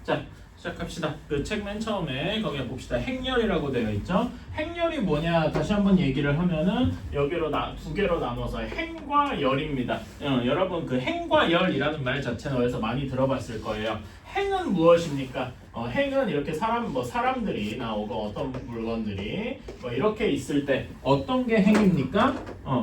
자, 시작합시다. 그 책 맨 처음에 거기에 봅시다. 행렬이라고 되어 있죠. 행렬이 뭐냐 다시 한번 얘기를 하면은 여기로 두 개로 나눠서 행과 열입니다. 여러분 그 행과 열이라는 말 자체는 어디서 많이 들어봤을 거예요. 행은 무엇입니까? 행은 이렇게 사람들이 나오고 어떤 물건들이 이렇게 있을 때 어떤 게 행입니까?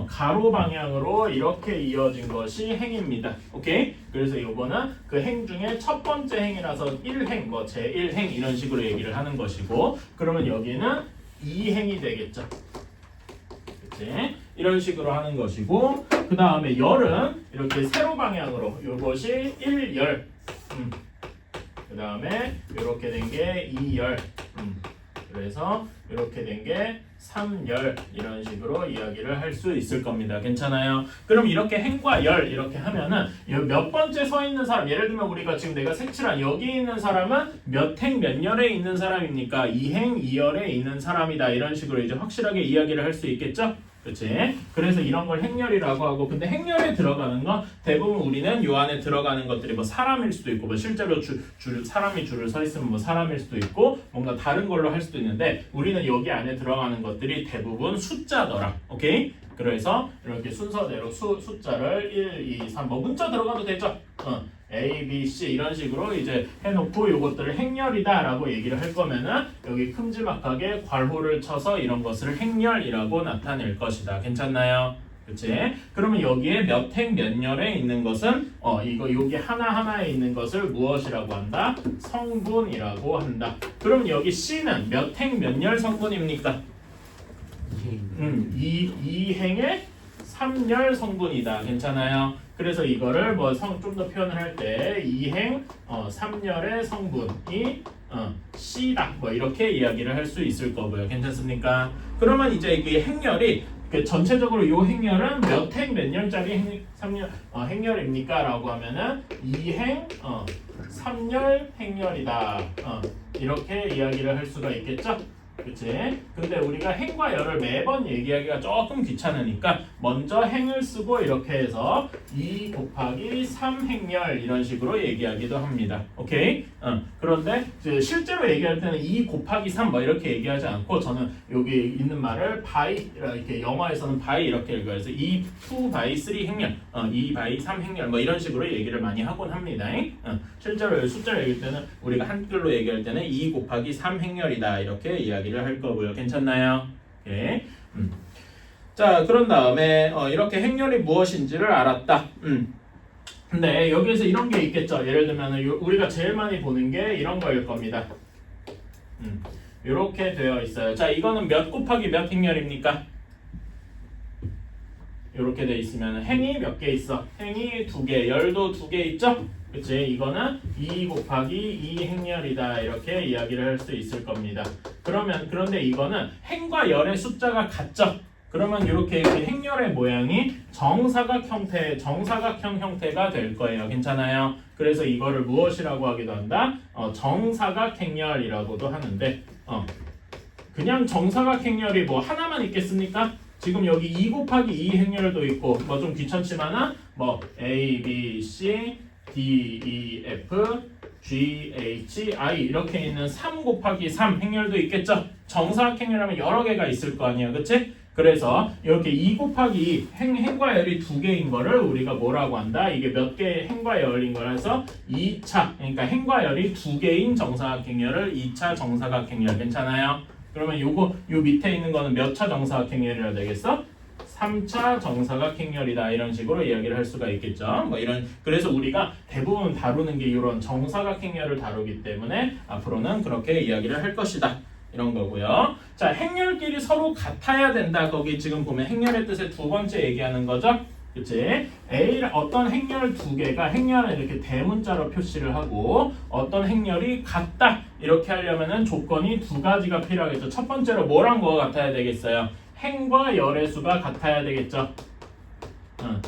가로 방향으로 이렇게 이어진 것이 행입니다. 오케이? 그래서 이거는 그 행 중에 첫 번째 행이라서 1행, 제1행 이런 식으로 얘기를 하는 것이고, 그러면 여기는 2행이 되겠죠. 그치? 이런 식으로 하는 것이고, 그 다음에 열은 이렇게 세로 방향으로 이것이 1열. 그 다음에 이렇게 된 게 2열, 그래서 이렇게 된 게 3열 이런 식으로 이야기를 할 수 있을 겁니다. 괜찮아요? 그럼 이렇게 행과 열 이렇게 하면은 몇 번째 서 있는 사람, 예를 들면 우리가 지금 내가 색칠한 여기 있는 사람은 몇 행 몇 열에 있는 사람입니까? 2행 2열에 있는 사람이다. 이런 식으로 이제 확실하게 이야기를 할 수 있겠죠? 그치? 그래서 이런 걸 행렬이라고 하고, 근데 행렬에 들어가는 건 대부분 우리는 요 안에 들어가는 것들이 사람일 수도 있고, 실제로 사람이 줄을 서 있으면 사람일 수도 있고, 뭔가 다른 걸로 할 수도 있는데, 우리는 여기 안에 들어가는 것들이 대부분 숫자더라. 오케이? 그래서 이렇게 순서대로 숫자를 1, 2, 3 문자 들어가도 되죠? A, B, C 이런 식으로 이제 해놓고 요것들을 행렬이다 라고 얘기를 할 거면은 여기 큼지막하게 괄호를 쳐서 이런 것을 행렬이라고 나타낼 것이다. 괜찮나요? 그치? 그러면 여기에 몇 행 몇 열에 있는 것은 여기 하나하나에 있는 것을 무엇이라고 한다? 성분이라고 한다. 그럼 여기 C는 몇 행 몇 열 성분입니까? 2행의 3열 성분이다. 괜찮아요? 그래서 이거를 좀 더 표현을 할 때 2행 3열의 성분이 C다. 이렇게 이야기를 할 수 있을 거고요. 괜찮습니까? 그러면 이제 이 행열이 전체적으로 이 행열은 몇 행 몇 열짜리 행열입니까? 라고 하면은 2행 3열 행열이다. 이렇게 이야기를 할 수가 있겠죠? 그치? 근데 우리가 행과 열을 매번 얘기하기가 조금 귀찮으니까 먼저 행을 쓰고 이렇게 해서 2 곱하기 3행열 이런 식으로 얘기하기도 합니다. 오케이? 그런데 실제로 얘기할 때는 2 곱하기 3 이렇게 얘기하지 않고, 저는 여기 있는 말을 by, 이렇게 영어에서는 by 이렇게 읽어요. 그래서 2 by 3 행열, 2 by 3 행열 이런 식으로 얘기를 많이 하곤 합니다. 실제로 숫자를 얘기할 때는 우리가 한글로 얘기할 때는 2 곱하기 3 행열이다 이렇게 이야기를 할 거고요. 괜찮나요? 오케이. 자, 그런 다음에 이렇게 행렬이 무엇인지를 알았다. 근데 여기에서 이런 게 있겠죠. 예를 들면 우리가 제일 많이 보는 게 이런 거일 겁니다. 이렇게 되어 있어요. 자, 이거는 몇 곱하기 몇 행렬입니까? 이렇게 돼 있으면 행이 몇 개 있어? 행이 2개, 열도 2개 있죠? 그치? 이거는 2 곱하기 2 행열이다 이렇게 이야기를 할 수 있을 겁니다. 그런데 이거는 행과 열의 숫자가 같죠? 그러면 이렇게 행열의 모양이 정사각 정사각형 형태가 될 거예요. 괜찮아요? 그래서 이거를 무엇이라고 하기도 한다? 정사각 행열이라고도 하는데, 그냥 정사각 행열이 하나만 있겠습니까? 지금 여기 2 곱하기 2 행열도 있고, 좀 귀찮지만은 A, B, C, D, E, F, G, H, I 이렇게 있는 3 곱하기 3 행렬도 있겠죠? 정사각 행렬하면 여러 개가 있을 거 아니에요. 그치? 그래서 이렇게 2 곱하기 행과 열이 2개인 거를 우리가 뭐라고 한다? 이게 몇 개의 행과 열인 거라서 2차, 그러니까 행과 열이 2개인 정사각 행렬을 2차 정사각 행렬. 괜찮아요? 그러면 요 밑에 있는 거는 몇 차 정사각 행렬이라 되겠어? 3차 정사각 행렬이다 이런 식으로 이야기를 할 수가 있겠죠. 그래서 우리가 대부분 다루는 게 이런 정사각 행렬을 다루기 때문에 앞으로는 그렇게 이야기를 할 것이다. 이런 거고요. 자, 행렬끼리 서로 같아야 된다. 거기 지금 보면 행렬의 뜻의 두 번째 얘기하는 거죠. 그치? 어떤 행렬 2개가 행렬을 이렇게 대문자로 표시를 하고 어떤 행렬이 같다 이렇게 하려면은 조건이 2가지가 필요하겠죠. 첫 번째로 뭐랑 뭐가 같아야 되겠어요? 행과 열의 수가 같아야 되겠죠.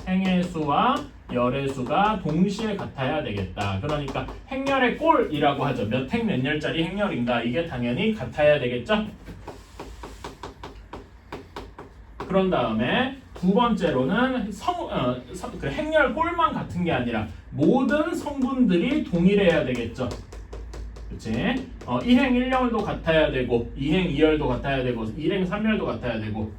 행의 수와 열의 수가 동시에 같아야 되겠다. 그러니까 행열의 꼴이라고 하죠. 몇 행 몇 열짜리 행열인가 이게 당연히 같아야 되겠죠. 그런 다음에 두 번째로는 그 행렬 꼴만 같은 게 아니라 모든 성분들이 동일해야 되겠죠. 그치? 1행 1열도 같아야 되고 2행 2열도 같아야 되고 1행 3열도 같아야 되고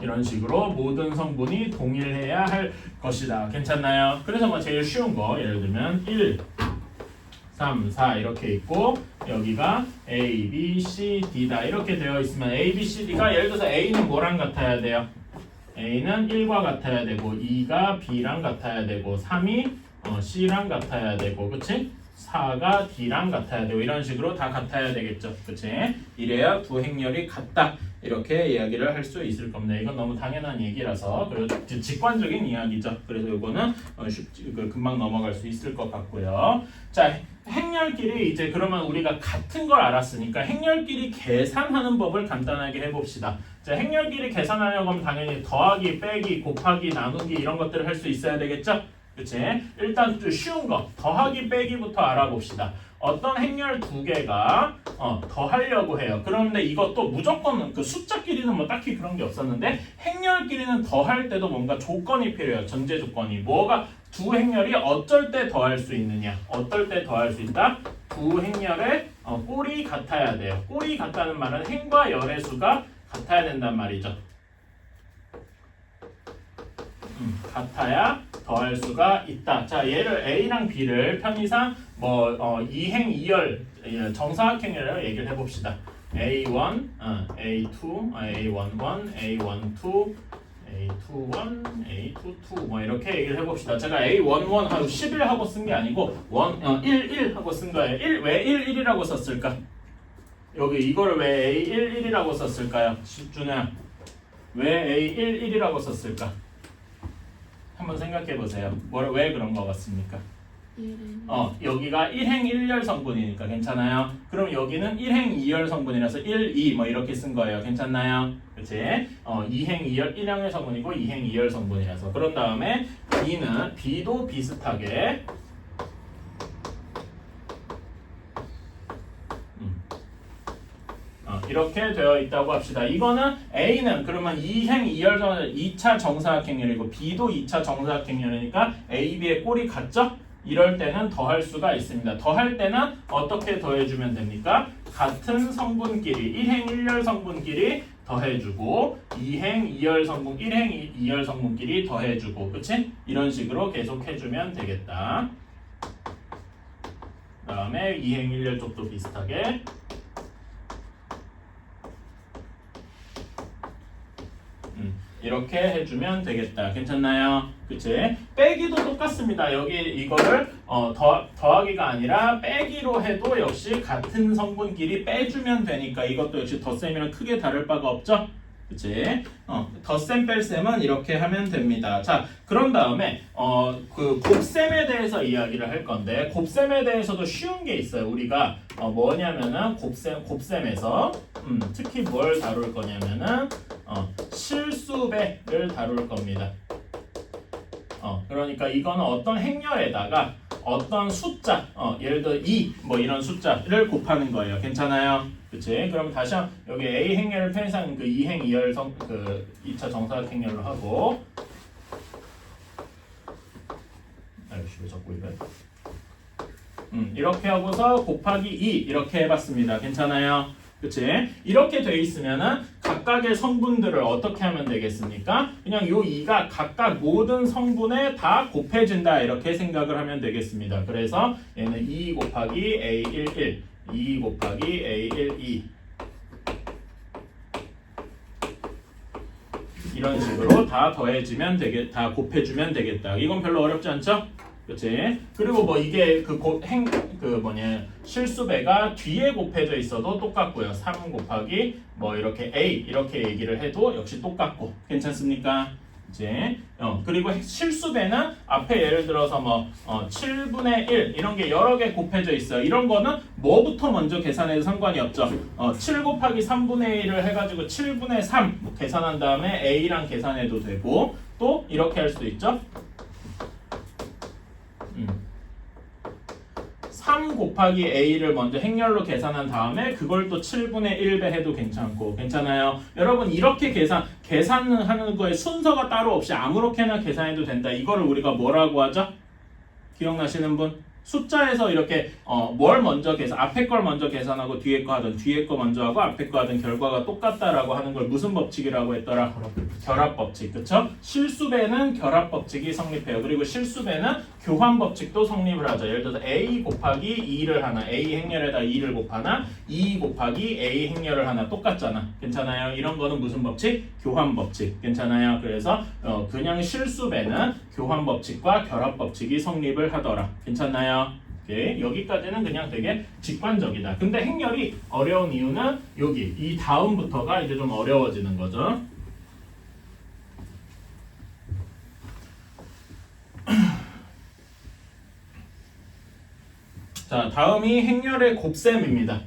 이런 식으로 모든 성분이 동일해야 할 것이다. 괜찮나요? 그래서 뭐 제일 쉬운 거 예를 들면 1, 3, 4 이렇게 있고 여기가 A, B, C, D다 이렇게 되어 있으면 A, B, C, D가 예를 들어서 A는 뭐랑 같아야 돼요? A는 1과 같아야 되고 2가 B랑 같아야 되고 3이 C랑 같아야 되고 그치? 4가 D랑 같아야 되고 이런 식으로 다 같아야 되겠죠. 그치? 이래야 두 행렬이 같다. 이렇게 이야기를 할 수 있을 겁니다. 이건 너무 당연한 얘기라서 그리고 직관적인 이야기죠. 그래서 이거는 금방 넘어갈 수 있을 것 같고요. 자, 행렬끼리 이제 그러면 우리가 같은 걸 알았으니까 행렬끼리 계산하는 법을 간단하게 해봅시다. 자, 행렬끼리 계산하려고 하면 당연히 더하기, 빼기, 곱하기, 나누기 이런 것들을 할 수 있어야 되겠죠? 그치? 일단 좀 쉬운 거 더하기, 빼기부터 알아봅시다. 어떤 행렬 두 개가 더하려고 해요. 그런데 이것도 무조건 그 숫자끼리는 뭐 딱히 그런 게 없었는데 행렬끼리는 더할 때도 뭔가 조건이 필요해요. 전제 조건이. 뭐가 두 행렬이 어쩔 때 더할 수 있느냐. 어떨 때 더할 수 있다? 두 행렬의 꼴이 같아야 돼요. 꼴이 같다는 말은 행과 열의 수가 같아야 된단 말이죠. 같아야 더할 수가 있다. 자, 얘를 A랑 B를 편의상 뭐 2행 2열 정사각형이라고 얘기를 해봅시다. A1, A2, A11, A12, A21, A22 뭐 이렇게 얘기를 해봅시다. 제가 A11 하고 11 하고 쓴 게 아니고 1 하고 쓴 거예요. 왜 1이라고 썼을까? 여기 이거를 왜 A11이라고 썼을까요? 준우야, 왜 A11이라고 썼을까? 한번 생각해 보세요. 왜 그런 것 같습니까? 여기가 1행 1열 성분이니까 괜찮아요? 그럼 여기는 1행 2열 성분이라서 1, 2 뭐 이렇게 쓴 거예요. 괜찮나요? 그치? 2행 2열 1행의 성분이고 2행 2열 성분이라서 그런 다음에 B도 비슷하게 이렇게 되어 있다고 합시다. 이거는 A는 그러면 2행 2열 2차 정사각형열이고 B도 2차 정사각형열이니까 A, B의 꼴이 같죠? 이럴 때는 더할 수가 있습니다. 더할 때는 어떻게 더해주면 됩니까? 같은 성분끼리 1행 1열 성분끼리 더해주고 2행 2열 성분 1행 2열 성분끼리 더해주고 그치? 이런 식으로 계속 해주면 되겠다. 그 다음에 2행 1열 쪽도 비슷하게 이렇게 해주면 되겠다. 괜찮나요? 그치? 빼기도 똑같습니다. 여기 이거를 더하기가 아니라 빼기로 해도 역시 같은 성분끼리 빼주면 되니까 이것도 역시 덧셈이랑 크게 다를 바가 없죠? 그치? 덧셈 뺄셈은 이렇게 하면 됩니다. 자, 그런 다음에 그 곱셈에 대해서 이야기를 할 건데 곱셈에 대해서도 쉬운 게 있어요. 우리가 뭐냐면은 곱셈에서 특히 뭘 다룰 거냐면은 실수배를 다룰 겁니다. 그러니까 이거는 어떤 행렬에다가 어떤 숫자, 예를 들어 2 뭐 이런 숫자를 곱하는 거예요. 괜찮아요? 그치? 그럼 다시 여기 A 행렬을 편의상 그 2행 2열 그 2차 정사각 행렬로 하고 아이씨 왜 자꾸 이래? 이렇게 하고서 곱하기 2 이렇게 해봤습니다. 괜찮아요? 그치? 이렇게 돼 있으면은 각각의 성분들을 어떻게 하면 되겠습니까? 그냥 요 2가 각각 모든 성분에 다 곱해진다 이렇게 생각을 하면 되겠습니다. 그래서 얘는 2 곱하기 A11, 2 곱하기 A12 이런 식으로 다 더해지면 다 곱해주면 되겠다. 이건 별로 어렵지 않죠? 그치? 그리고 뭐 이게 실수배가 뒤에 곱해져 있어도 똑같고요. 3 곱하기 뭐 이렇게 A 이렇게 얘기를 해도 역시 똑같고 괜찮습니까? 그치? 그리고 실수배는 앞에 예를 들어서 뭐 7분의 1 이런 게 여러 개 곱해져 있어요. 이런 거는 뭐부터 먼저 계산해도 상관이 없죠. 7 곱하기 3분의 1을 해가지고 7분의 3 뭐 계산한 다음에 A랑 계산해도 되고 또 이렇게 할 수도 있죠. 3 곱하기 A를 먼저 행렬로 계산한 다음에 그걸 또 7분의 1배 해도 괜찮고 괜찮아요? 여러분 이렇게 계산하는 거에 순서가 따로 없이 아무렇게나 계산해도 된다. 이거를 우리가 뭐라고 하죠? 기억나시는 분? 숫자에서 이렇게 뭘 먼저 앞에 걸 먼저 계산하고 뒤에 거 하든 뒤에 거 먼저 하고 앞에 거 하든 결과가 똑같다라고 하는 걸 무슨 법칙이라고 했더라? 결합 법칙. 그쵸? 실수배는 결합 법칙이 성립해요. 그리고 실수배는 교환 법칙도 성립을 하죠. 예를 들어서 A 곱하기 2를 하나, A 행렬에다 2를 곱하나 2 곱하기 A 행렬을 하나 똑같잖아. 괜찮아요? 이런 거는 무슨 법칙? 교환 법칙. 괜찮아요? 그래서 그냥 실수배는 교환 법칙과 결합 법칙이 성립을 하더라. 괜찮나요? 오케이. 여기까지는 그냥 되게 직관적이다. 근데 행렬이 어려운 이유는 여기 이 다음부터가 이제 좀 어려워지는 거죠. 자, 다음이 행렬의 곱셈입니다.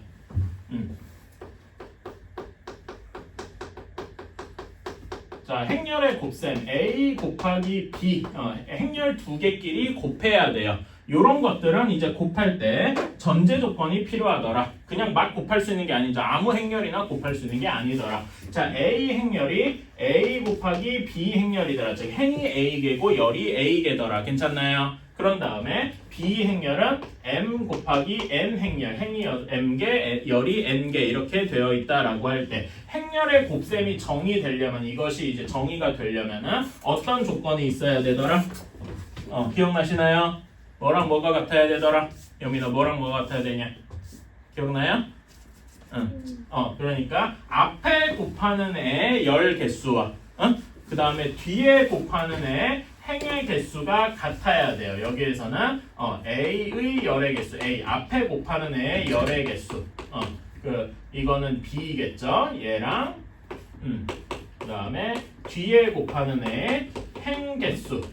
자, 행렬의 곱셈 A 곱하기 B 행렬 두 개끼리 곱해야 돼요. 요런 것들은 이제 곱할 때 전제 조건이 필요하더라. 그냥 막 곱할 수 있는 게 아니죠. 아무 행렬이나 곱할 수 있는 게 아니더라. 자, A 행렬이 A 곱하기 B 행렬이더라. 즉 행이 A개고 열이 A개더라. 괜찮나요? 그런 다음에 B 행렬은 M 곱하기 N 행렬, 행이 M개, 열이 N개 이렇게 되어 있다라고 할 때 행렬의 곱셈이 정의되려면 이것이 이제 정의가 되려면은 어떤 조건이 있어야 되더라? 기억나시나요? 뭐랑 뭐가 같아야 되더라? 여민아 뭐랑 뭐가 같아야 되냐? 기억나요? 응. 그러니까 앞에 곱하는 애 열 개수와 그 다음에 뒤에 곱하는 애 행의 개수가 같아야 돼요. 여기에서는 A의 열의 개수, A 앞에 곱하는 애의 열의 개수. 이거는 B겠죠? 얘랑 그 다음에 뒤에 곱하는 애의 행 개수.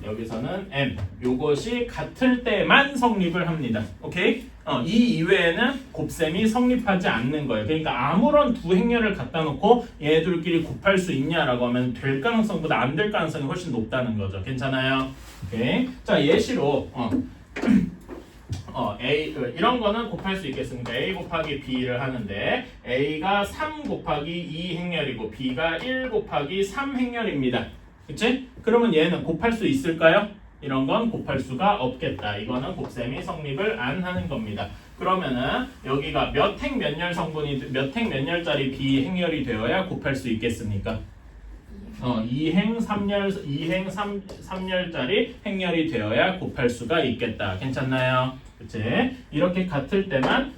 여기서는 M. 요것이 같을 때만 성립을 합니다. 오케이? 이 이외에는 곱셈이 성립하지 않는 거예요. 그러니까 아무런 두 행렬을 갖다 놓고 얘들끼리 곱할 수 있냐라고 하면 될 가능성보다 안 될 가능성이 훨씬 높다는 거죠. 괜찮아요? 오케이. 자, 예시로 A 이런 거는 곱할 수 있겠습니까? A 곱하기 B를 하는데 A가 3 곱하기 2 행렬이고 B가 1 곱하기 3 행렬입니다. 그치? 그러면 얘는 곱할 수 있을까요? 이런 건 곱할 수가 없겠다. 이거는 곱셈이 성립을 안 하는 겁니다. 그러면은 여기가 몇 행 몇 열 성분이 몇 행 몇 열짜리 B 행렬이 되어야 곱할 수 있겠습니까? 2행 3열 2행 3열짜리 행렬이 되어야 곱할 수가 있겠다. 괜찮나요? 그치? 이렇게 같을 때만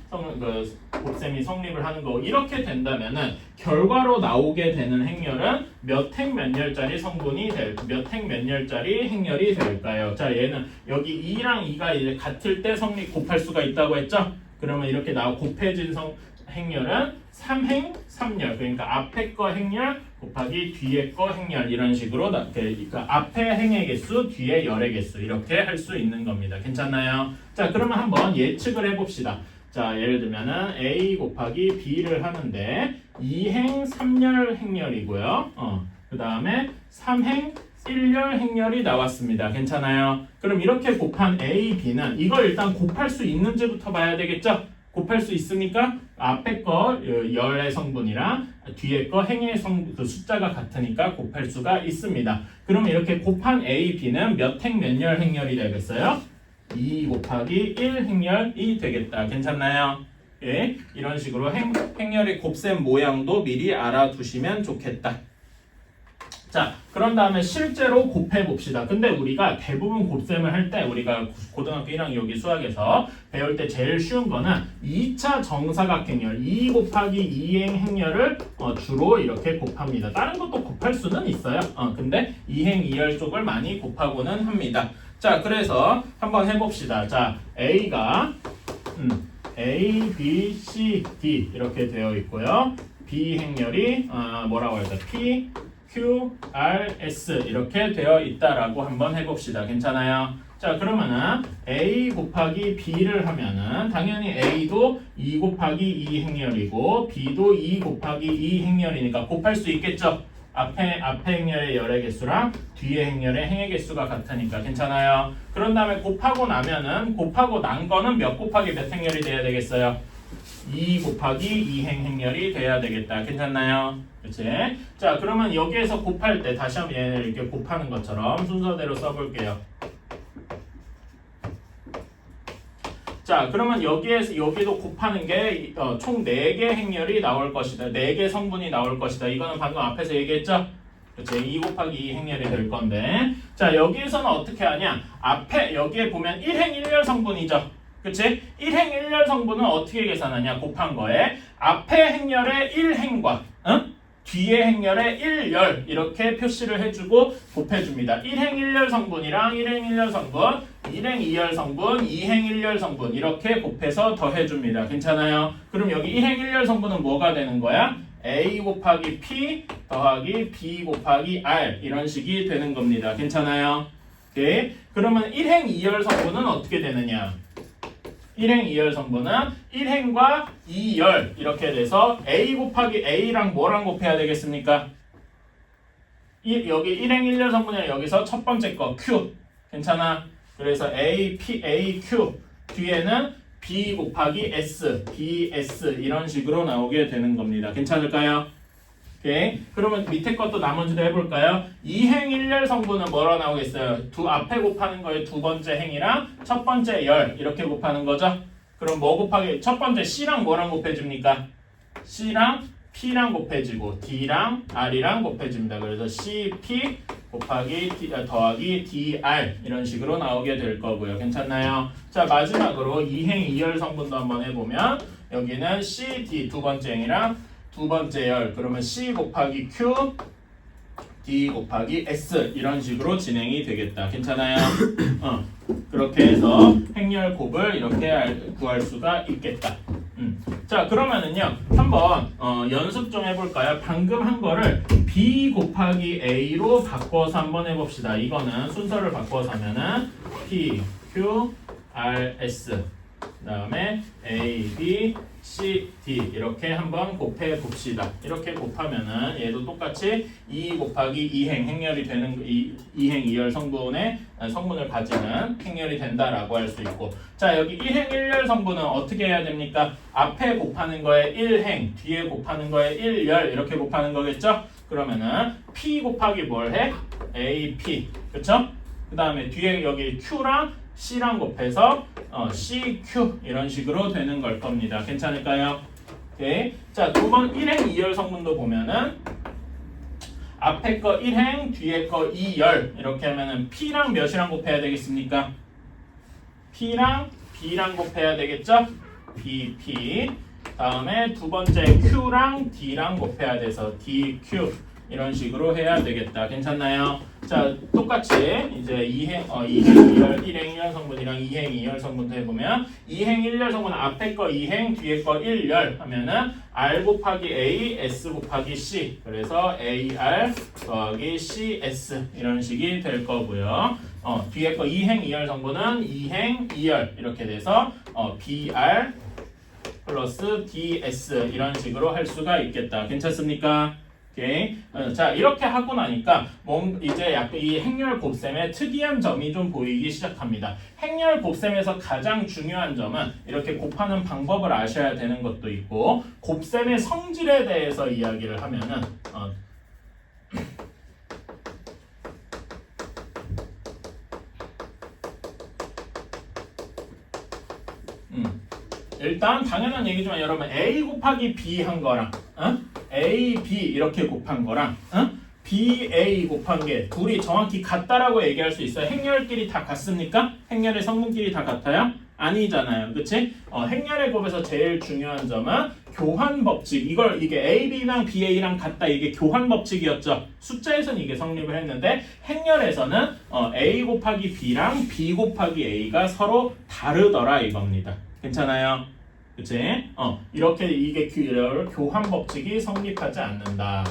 곱셈이 성립을 하는 거고 이렇게 된다면은 결과로 나오게 되는 행렬은 몇 행 몇 열짜리 성분이 몇 행 몇 열짜리 행렬이 될까요? 자, 얘는 여기 2랑 2가 이제 같을 때 곱할 수가 있다고 했죠? 그러면 이렇게 곱해진 행렬은 3행 3열. 그러니까 앞에 거 행렬 곱하기 뒤에 거 행렬 이런 식으로 그러니까 앞에 행의 개수, 뒤에 열의 개수 이렇게 할 수 있는 겁니다. 괜찮나요? 자, 그러면 한번 예측을 해봅시다. 자, 예를 들면은 A 곱하기 B를 하는데 2행 3열 행렬이고요. 그 다음에 3행 1열 행렬이 나왔습니다. 괜찮아요? 그럼 이렇게 곱한 A, B는 이걸 일단 곱할 수 있는지부터 봐야 되겠죠? 곱할 수 있으니까 앞에 거 열의 성분이랑 뒤에 거 행의 그 숫자가 같으니까 곱할 수가 있습니다. 그럼 이렇게 곱한 A, B는 몇 행 몇 열 행렬이 되겠어요? 2 곱하기 1 행렬이 되겠다. 괜찮나요? 예, 이런 식으로 행렬의 곱셈 모양도 미리 알아두시면 좋겠다. 자, 그런 다음에 실제로 곱해 봅시다. 근데 우리가 대부분 곱셈을 할 때 우리가 고등학교 1학년 여기 수학에서 배울 때 제일 쉬운 거는 2차 정사각행렬 2 곱하기 2행 행렬을 주로 이렇게 곱합니다. 다른 것도 곱할 수는 있어요. 근데 2행 2열 쪽을 많이 곱하고는 합니다. 자, 그래서 한번 해봅시다. 자, A가 A, B, C, D 이렇게 되어 있고요. B 행렬이 뭐라고 할까? P, Q, R, S 이렇게 되어 있다라고 한번 해봅시다. 괜찮아요? 자, 그러면은 A 곱하기 B를 하면은 당연히 A도 2 곱하기 2 행렬이고 B도 2 곱하기 2 행렬이니까 곱할 수 있겠죠? 앞에 행렬의 열의 개수랑 뒤에 행렬의 행의 개수가 같으니까 괜찮아요? 그런 다음에 곱하고 나면은 곱하고 난 거는 몇 곱하기 몇 행렬이 돼야 되겠어요? 2 곱하기 2행 행렬이 돼야 되겠다. 괜찮나요? 그치? 자, 그러면 여기에서 곱할 때 다시 한번 얘를 이렇게 곱하는 것처럼 순서대로 써볼게요. 자, 그러면 여기도 곱하는 게 총 4개 행렬이 나올 것이다. 4개 성분이 나올 것이다. 이거는 방금 앞에서 얘기했죠? 그치? 2 곱하기 2 행렬이 될 건데. 자, 여기에서는 어떻게 하냐? 앞에 여기에 보면 1행 1열 성분이죠. 그치? 1행 1열 성분은 어떻게 계산하냐? 곱한 거에 앞에 행렬의 1행과 뒤에 행렬의 1열 이렇게 표시를 해주고 곱해줍니다. 1행 1열 성분이랑 1행 1열 성분, 1행 2열 성분, 2행 1열 성분 이렇게 곱해서 더해줍니다. 괜찮아요? 그럼 여기 1행 1열 성분은 뭐가 되는 거야? A 곱하기 P 더하기 B 곱하기 R 이런 식이 되는 겁니다. 괜찮아요? 오케이. 그러면 1행 2열 성분은 어떻게 되느냐? 1행 2열 성분은 1행과 2열 이렇게 돼서 A 곱하기 A랑 뭐랑 곱해야 되겠습니까? 여기 1행 1열 성분이랑 여기서 첫 번째 거 Q 괜찮아? 그래서 A, P, A, Q 뒤에는 B 곱하기 S, BS 이런 식으로 나오게 되는 겁니다. 괜찮을까요? 오케이. 그러면 밑에 것도 나머지도 해볼까요? 2행 1열 성분은 뭐로 나오겠어요? 앞에 곱하는 거에 두 번째 행이랑 첫 번째 열 이렇게 곱하는 거죠? 그럼 뭐 곱하기 첫 번째 C랑 뭐랑 곱해줍니까? C랑 P랑 곱해지고 D랑 R이랑 곱해집니다. 그래서 CP 곱하기 더하기 DR 이런 식으로 나오게 될 거고요. 괜찮나요? 자, 마지막으로 2행 2열 성분도 한번 해보면 여기는 CD 두 번째 행이랑 두 번째 열 그러면 C 곱하기 Q D 곱하기 S 이런 식으로 진행이 되겠다. 괜찮아요? 그렇게 해서 행렬 곱을 이렇게 구할 수가 있겠다. 자, 그러면은요 한번 연습 좀 해볼까요? 방금 한 거를 B 곱하기 A로 바꿔서 한번 해봅시다. 이거는 순서를 바꿔서 하면은 P, Q, R, S 그 다음에 A, B, C, D 이렇게 한번 곱해 봅시다. 이렇게 곱하면은 얘도 똑같이 2 곱하기 2행 행렬이 되는 2행 2열 성분을 가지는 행렬이 된다라고 할 수 있고 자 여기 1행 1열 성분은 어떻게 해야 됩니까? 앞에 곱하는 거에 1행 뒤에 곱하는 거에 1열 이렇게 곱하는 거겠죠? 그러면은 P 곱하기 뭘 해? AP 그쵸? 그 다음에 뒤에 여기 Q랑 C랑 곱해서 CQ 이런 식으로 되는 걸 겁니다. 괜찮을까요? 오케이. 자, 두 번 1행 2열 성분도 보면은 앞에 거 1행, 뒤에 거 2열 이렇게 하면은 P랑 몇이랑 곱해야 되겠습니까? P랑 B랑 곱해야 되겠죠? BP 다음에 두 번째 Q랑 D랑 곱해야 돼서 DQ 이런 식으로 해야 되겠다. 괜찮나요? 자, 똑같이 이제 2행 2열 1행 1열 성분이랑 2행 2열 성분도 해보면 2행 1열 성분 앞에 거 2행 뒤에 거 1열 하면은 R 곱하기 A, S 곱하기 C 그래서 AR 더하기 CS 이런 식이 될 거고요. 뒤에 거 2행 2열 성분은 2행 2열 이렇게 돼서 BR 플러스 DS 이런 식으로 할 수가 있겠다. 괜찮습니까? 오케이. 자, 이렇게 하고 나니까 이제 약간 이 행렬 곱셈의 특이한 점이 좀 보이기 시작합니다. 행렬 곱셈에서 가장 중요한 점은 이렇게 곱하는 방법을 아셔야 되는 것도 있고 곱셈의 성질에 대해서 이야기를 하면은 일단 당연한 얘기지만 여러분 A 곱하기 B 한 거랑 A, B 이렇게 곱한 거랑 B, A 곱한 게 둘이 정확히 같다라고 얘기할 수 있어요. 행렬끼리 다 같습니까? 행렬의 성분끼리 다 같아요? 아니잖아요. 그치? 행렬의 곱에서 제일 중요한 점은 교환 법칙. 이게 A, B랑 B, A랑 같다. 이게 교환 법칙이었죠. 숫자에서는 이게 성립을 했는데 행렬에서는 A 곱하기 B랑 B 곱하기 A가 서로 다르더라 이겁니다. 괜찮아요? 그치? 이렇게 이게 교환 법칙이 성립하지 않는다.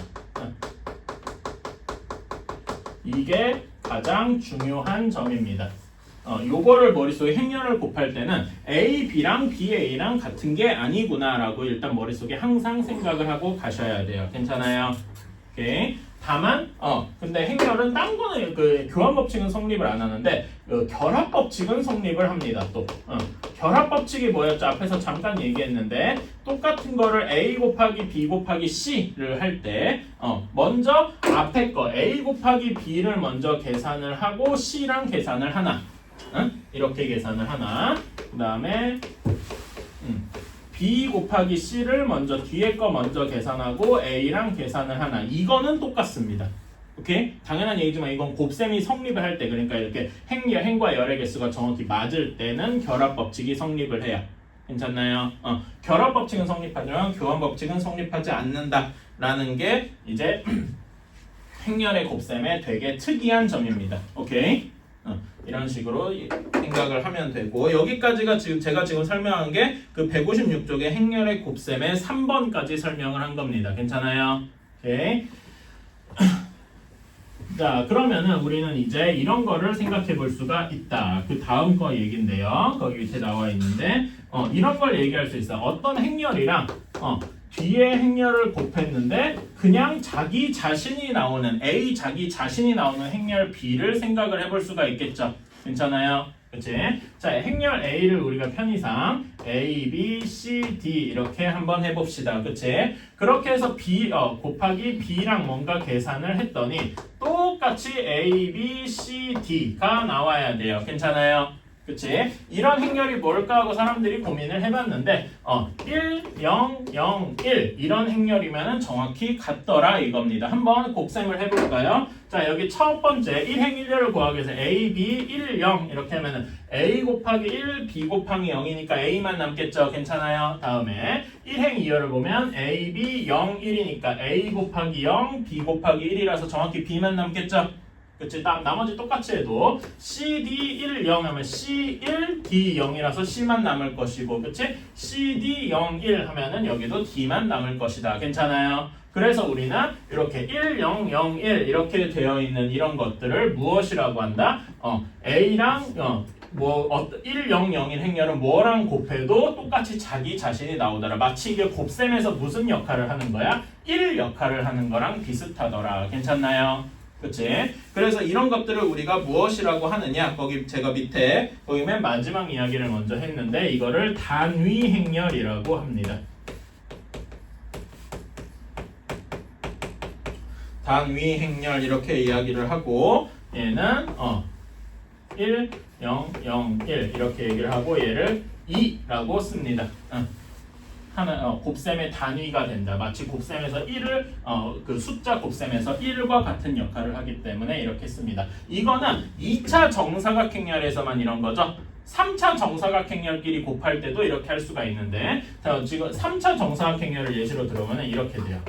이게 가장 중요한 점입니다. 요거를 머릿속에 행렬을 곱할 때는 A, B랑 B, A랑 같은 게 아니구나 라고 일단 머릿속에 항상 생각을 하고 가셔야 돼요. 괜찮아요? 오케이. 다만 근데 행렬은 딴 거는 그 교환 법칙은 성립을 안 하는데 결합 법칙은 성립을 합니다. 또 결합 법칙이 뭐였죠? 앞에서 잠깐 얘기했는데 똑같은 거를 A 곱하기 B 곱하기 C를 할 때 먼저 앞에 거 A 곱하기 B를 먼저 계산을 하고 C랑 계산을 하나 이렇게 계산을 하나 그 다음에 B 곱하기 C를 먼저 뒤에 거 먼저 계산하고 A랑 계산을 하나. 이거는 똑같습니다. 오케이? 당연한 얘기지만 이건 곱셈이 성립을 할 때, 그러니까 이렇게 행과 열의 개수가 정확히 맞을 때는 결합 법칙이 성립을 해요. 괜찮나요? 결합 법칙은 성립하지만 교환 법칙은 성립하지 않는다라는 게 이제 행렬의 곱셈의 되게 특이한 점입니다. 오케이? 이런 식으로 생각을 하면 되고, 여기까지가 제가 지금 설명한 게 그 156쪽의 행렬의 곱셈의 3번까지 설명을 한 겁니다. 괜찮아요? 오케이. 자, 그러면은 우리는 이제 이런 거를 생각해 볼 수가 있다. 그 다음 거 얘긴데요. 거기 밑에 나와 있는데, 이런 걸 얘기할 수 있어. 어떤 행렬이랑 뒤에 행렬을 곱했는데 그냥 자기 자신이 나오는 A 자기 자신이 나오는 행렬 B를 생각을 해볼 수가 있겠죠. 괜찮아요? 그치? 자, 행렬 A를 우리가 편의상 A, B, C, D 이렇게 한번 해봅시다. 그치? 그렇게 해서 B 곱하기 B랑 뭔가 계산을 했더니 똑같이 A, B, C, D가 나와야 돼요. 괜찮아요? 그치? 이런 행렬이 뭘까 하고 사람들이 고민을 해봤는데 1, 0, 0, 1 이런 행렬이면 정확히 같더라 이겁니다. 한번 곱셈을 해볼까요? 자, 여기 첫 번째 1행 1렬을 구하기 위해서 A, B, 1, 0 이렇게 하면은 A 곱하기 1, B 곱하기 0이니까 A만 남겠죠? 괜찮아요? 다음에 1행 2열을 보면 A, B, 0, 1이니까 A 곱하기 0, B 곱하기 1이라서 정확히 B만 남겠죠? 그치? 나머지 똑같이 해도 CD 1, 0 하면 C1, D 0이라서 C만 남을 것이고, 그치? CD 0, 1 하면은 여기도 D만 남을 것이다. 괜찮아요? 그래서 우리는 이렇게 1, 0, 0, 1 이렇게 되어 있는 이런 것들을 무엇이라고 한다? A랑 1, 0, 0, 1 행렬은 뭐랑 곱해도 똑같이 자기 자신이 나오더라. 마치 이게 곱셈에서 무슨 역할을 하는 거야? 1 역할을 하는 거랑 비슷하더라. 괜찮나요? 그치? 그래서 이런 것들을 우리가 무엇이라고 하느냐? 거기 제가 밑에 거기 맨 마지막 이야기를 먼저 했는데 이거를 단위 행렬이라고 합니다. 단위 행렬 이렇게 이야기를 하고 얘는 1, 0, 0, 1 이렇게 얘기를 하고 얘를 2라고 씁니다. 곱셈의 단위가 된다. 마치 곱셈에서 1을 그 숫자 곱셈에서 1과 같은 역할을 하기 때문에 이렇게 씁니다. 이거는 2차 정사각행렬에서만 이런 거죠. 3차 정사각행렬끼리 곱할 때도 이렇게 할 수가 있는데, 자, 지금 3차 정사각행렬을 예시로 들어보면 이렇게 돼요.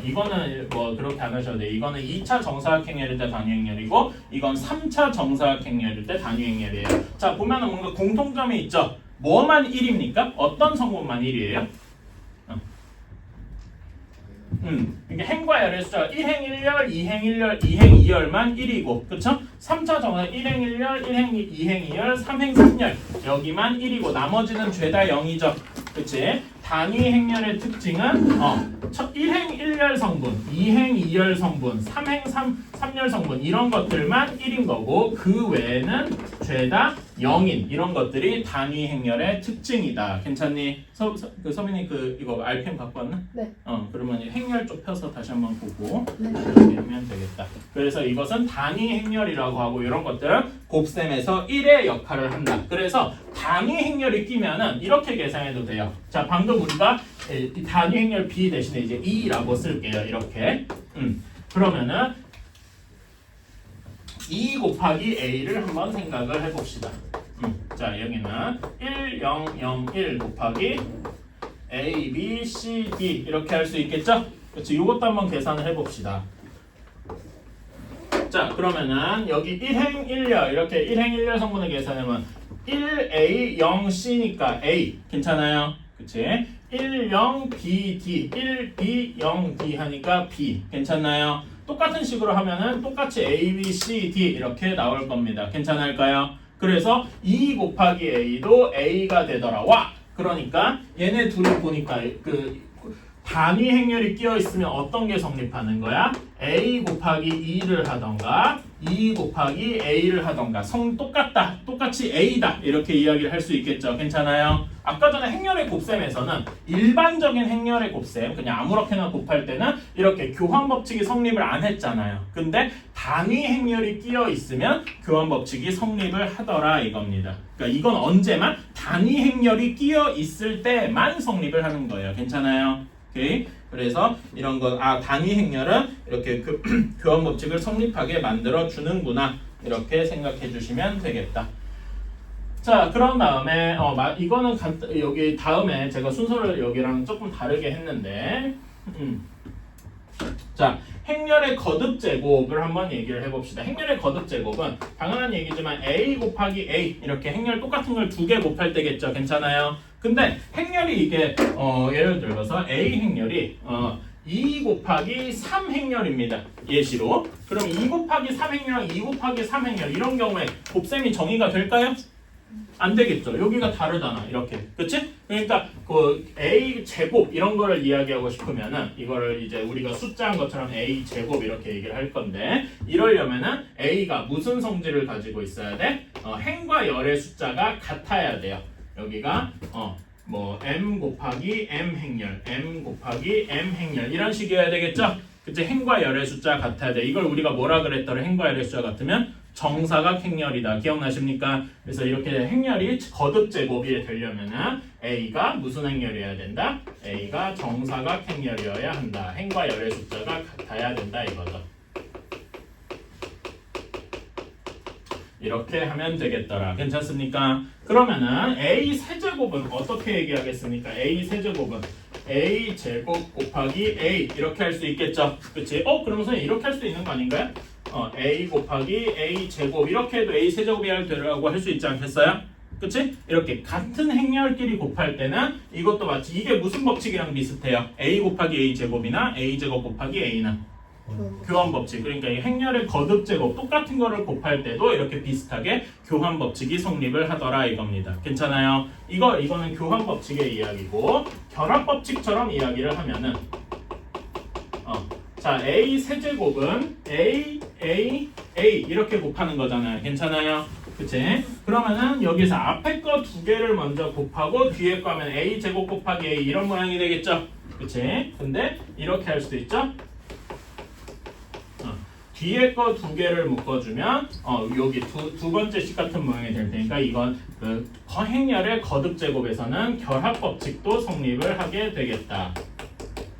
이거는 뭐 그렇게 안 하셔도 돼요. 이거는 2차 정사각행렬일 때 단위행렬이고 이건 3차 정사각행렬일 때 단위행렬이에요. 자, 보면은 뭔가 공통점이 있죠. 뭐만 1입니까? 어떤 성분만 1이에요? 이게 행과 열의 숫자가 1행 1열, 2행 1열, 2행 2열만 1이고, 그쵸? 3차 정사 1행 1열, 1행 2행 2열, 3행 3열 여기만 1이고 나머지는 죄다 0이죠. 그치? 단위 행렬의 특징은 1행 1열 성분, 2행 2열 성분, 3행 3열 성분 이런 것들만 1인 거고 그 외에는 죄다 0인 이런 것들이 단위 행렬의 특징이다. 괜찮니? 서민이 이거 RPM 갖고 왔나? 네. 그러면 행렬 쪽 펴서 다시 한번 보고 네. 이렇게 하면 되겠다. 그래서 이것은 단위 행렬이라고 하고 이런 것들은 곱셈에서 1의 역할을 한다. 그래서 단위 행렬이 끼면은 이렇게 계산해도 돼요. 자, 방금 우리가 이 단위 행렬 B 대신에 이제 2라고 쓸게요. 이렇게. 그러면은 2 곱하기 A를 한번 생각을 해봅시다. 자, 여기는 1, 0, 0, 1 곱하기 A, B, C, D 이렇게 할 수 있겠죠? 그렇지. 이것도 한번 계산을 해봅시다. 자, 그러면은 여기 1행 1열 이렇게 1행 1열 성분을 계산하면 1A, 0C니까 A 괜찮아요? 그치? 1, 0, B, D 1, B, 0, D 하니까 B 괜찮나요? 똑같은 식으로 하면은 똑같이 A, B, C, D 이렇게 나올 겁니다. 괜찮을까요? 그래서 2 곱하기 A도 A가 되더라. 와! 그러니까 얘네 둘이 보니까 그 단위 행렬이 끼어 있으면 어떤 게 성립하는 거야? A 곱하기 2를 하던가 2 곱하기 a를 하던가 똑같다, 똑같이 a다 이렇게 이야기를 할 수 있겠죠. 괜찮아요? 아까 전에 행렬의 곱셈에서는 일반적인 행렬의 곱셈 그냥 아무렇게나 곱할 때는 이렇게 교환 법칙이 성립을 안 했잖아요. 근데 단위 행렬이 끼어 있으면 교환 법칙이 성립을 하더라 이겁니다. 그러니까 이건 언제만 단위 행렬이 끼어 있을 때만 성립을 하는 거예요. 괜찮아요? 오케이? 그래서 이런 거 단위 행렬은 이렇게 교환 법칙을 성립하게 만들어 주는구나 이렇게 생각해 주시면 되겠다. 자, 그런 다음에 이거는 여기 다음에 제가 순서를 여기랑 조금 다르게 했는데 자, 행렬의 거듭 제곱을 한번 얘기를 해봅시다. 행렬의 거듭 제곱은 당연한 얘기지만 a 곱하기 a 이렇게 행렬 똑같은 걸 2개 곱할 때겠죠. 괜찮아요? 근데 행렬이 이게 예를 들어서 a 행렬이 2 곱하기 3 행렬입니다. 예시로. 그럼 2 곱하기 3 행렬, 2 곱하기 3 행렬 이런 경우에 곱셈이 정의가 될까요? 안 되겠죠. 여기가 다르잖아. 이렇게. 그치? 그러니까 그 a 제곱 이런 거를 이야기하고 싶으면은 이거를 이제 우리가 숫자한 것처럼 a 제곱 이렇게 얘기를 할 건데 이러려면은 a가 무슨 성질을 가지고 있어야 돼? 행과 열의 숫자가 같아야 돼요. 여기가 m 곱하기 m 행렬, m 곱하기 m 행렬 이런 식이어야 되겠죠? 그치? 행과 열의 숫자 같아야 돼. 이걸 우리가 뭐라 그랬더라? 행과 열의 숫자 같으면 정사각 행렬이다. 기억나십니까? 그래서 이렇게 행렬이 거듭 제곱이 되려면은 a가 무슨 행렬이어야 된다? a가 정사각 행렬이어야 한다. 행과 열의 숫자가 같아야 된다 이거죠. 이렇게 하면 되겠더라. 괜찮습니까? 그러면은 a 세제곱은 어떻게 얘기하겠습니까? a 세제곱은 a 제곱 곱하기 a 이렇게 할 수 있겠죠? 그치? 그럼 선생님 이렇게 할 수 있는 거 아닌가요? a 곱하기 a 제곱 이렇게 해도 a 세제곱이 되라고 할 수 있지 않겠어요? 그치? 이렇게 같은 행렬끼리 곱할 때는 이것도 마치 이게 무슨 법칙이랑 비슷해요? a 곱하기 a 제곱이나 a 제곱 곱하기 a는 교환 법칙. 그러니까 이 행렬의 거듭 제곱 똑같은 거를 곱할 때도 이렇게 비슷하게 교환 법칙이 성립을 하더라 이겁니다. 괜찮아요? 이거는 교환 법칙의 이야기고 결합 법칙처럼 이야기를 하면은 자, a 세제곱은 a 이렇게 곱하는 거잖아요. 괜찮아요? 그치? 그러면은 여기서 앞에 거 2개를 먼저 곱하고 뒤에 거 하면 a 제곱 곱하기 a 이런 모양이 되겠죠? 그치? 근데 이렇게 할 수도 있죠? 뒤에 거 2개를 묶어주면 여기 두 번째 식 같은 모양이 될 테니까 이건 그 행렬의 거듭 제곱에서는 결합 법칙도 성립을 하게 되겠다.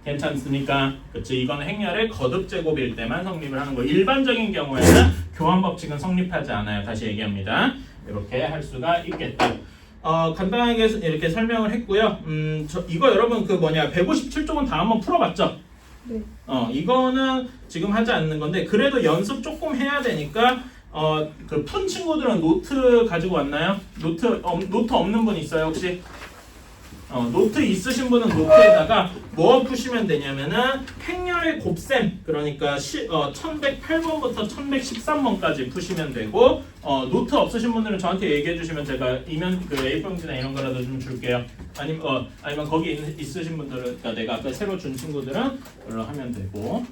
괜찮습니까? 그치? 이건 행렬의 거듭 제곱일 때만 성립을 하는 거. 일반적인 경우에는 교환 법칙은 성립하지 않아요. 다시 얘기합니다. 이렇게 할 수가 있겠다. 간단하게 이렇게 설명을 했고요. 이거 여러분 157쪽은 다 한번 풀어봤죠? 네. 이거는 지금 하지 않는 건데 그래도 연습 조금 해야 되니까 그 푼 친구들은 노트 가지고 왔나요? 노트 없는 분 있어요 혹시? 노트 있으신 분은 노트에다가 뭐 푸시면 되냐면은 행렬의 곱셈 그러니까 1108번부터 1113번까지 푸시면 되고 노트 없으신 분들은 저한테 얘기해 주시면 제가 A4용지나 이런 거라도 좀 줄게요. 아니면 거기 있으신 분들은 그러니까 내가 아까 새로 준 친구들은 그걸로 하면 되고.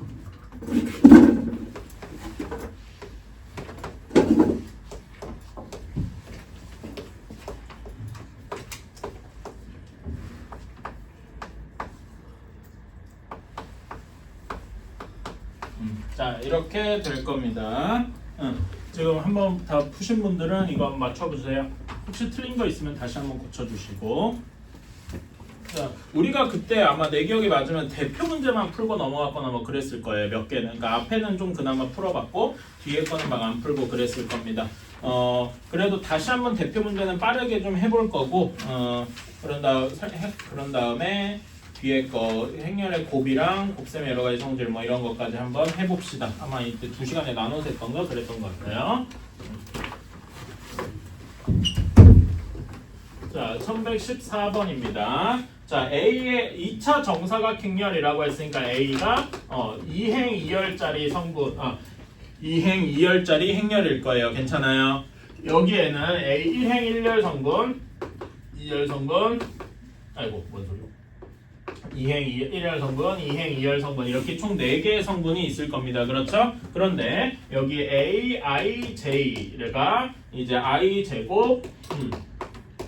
자, 이렇게 될 겁니다. 지금 한번 다 푸신 분들은 이거 한번 맞춰보세요. 혹시 틀린 거 있으면 다시 한번 고쳐주시고. 자, 우리가 그때 아마 내 기억이 맞으면 대표 문제만 풀고 넘어갔거나 뭐 그랬을 거예요. 몇 개는. 그러니까 앞에는 좀 그나마 풀어봤고 뒤에 거는 막 안 풀고 그랬을 겁니다. 그래도 다시 한번 대표 문제는 빠르게 좀 해볼 거고 그런 다음에 뒤에 거 행렬의 곱이랑 곱셈의 여러 가지 성질 뭐 이런 것까지 한번 해봅시다. 아마 이때 2시간에 나눠서 했던가 그랬던 것 같아요. 자, 1114번입니다. 자, A의 2차 정사각 행렬이라고 했으니까 A가 2행 2열짜리 성분 2행 2열짜리 행렬일 거예요. 괜찮아요? 여기에는 A 1행 1열 성분 2열 성분 아이고 뭔 소리야 2행 1열 성분, 2행 2열 성분 이렇게 총 4개의 성분이 있을 겁니다. 그렇죠? 그런데 여기 A, I, J가 이제 I 제곱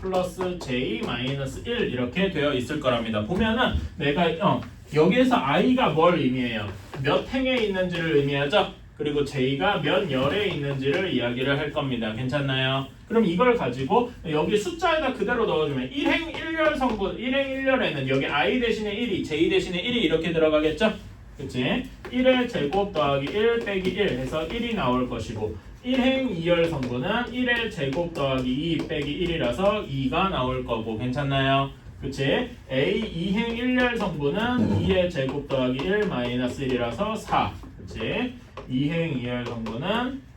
플러스 J 마이너스 1 이렇게 되어 있을 거랍니다. 보면은 내가 여기에서 I가 뭘 의미해요? 몇 행에 있는지를 의미하죠? 그리고 J가 몇 열에 있는지를 이야기를 할 겁니다. 괜찮나요? 그럼 이걸 가지고 여기 숫자에다 그대로 넣어주면 1행 1열 성분 1행 1열에는 여기 I 대신에 1이 J 대신에 1이 이렇게 들어가겠죠? 그치? 1의 제곱 더하기 1 빼기 1 해서 1이 나올 것이고 1행 2열 성분은 1의 제곱 더하기 2 빼기 1이라서 2가 나올 거고 괜찮나요? 그치? A 2행 1열 성분은 2의 제곱 더하기 1 마이너스 1이라서 4 그치? 2행 2열 성분은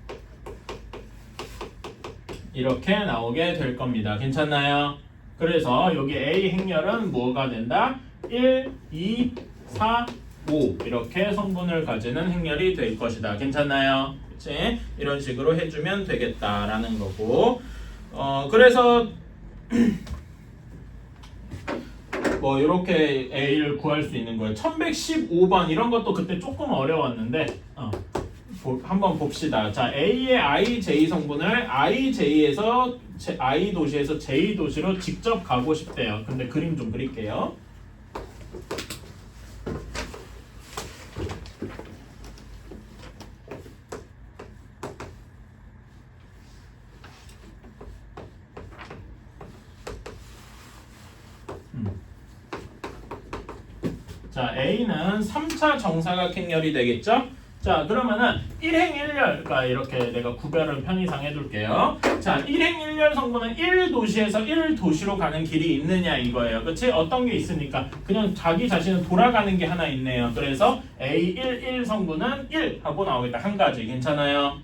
이렇게 나오게 될 겁니다. 괜찮나요? 그래서 여기 A 행렬은 뭐가 된다? 1, 2, 4, 5 이렇게 성분을 가지는 행렬이 될 것이다. 괜찮나요? 그치? 이런 식으로 해주면 되겠다라는 거고 그래서 뭐 이렇게 A를 구할 수 있는 거예요. 1115번 이런 것도 그때 조금 어려웠는데 한번 봅시다. 자, A의 IJ 성분을 IJ에서 I 도시에서 J 도시로 직접 가고 싶대요. 근데 그림 좀 그릴게요. 자, A는 3차 정사각행렬이 되겠죠? 자, 그러면은 1행 1열, 그러니까 이렇게 내가 구별을 편의상 해둘게요. 자, 1행 1열 성분은 1도시에서 1도시로 가는 길이 있느냐 이거예요. 그치? 어떤 게 있으니까 그냥 자기 자신은 돌아가는 게 하나 있네요. 그래서 A11 성분은 1 하고 나오겠다. 한 가지. 괜찮아요?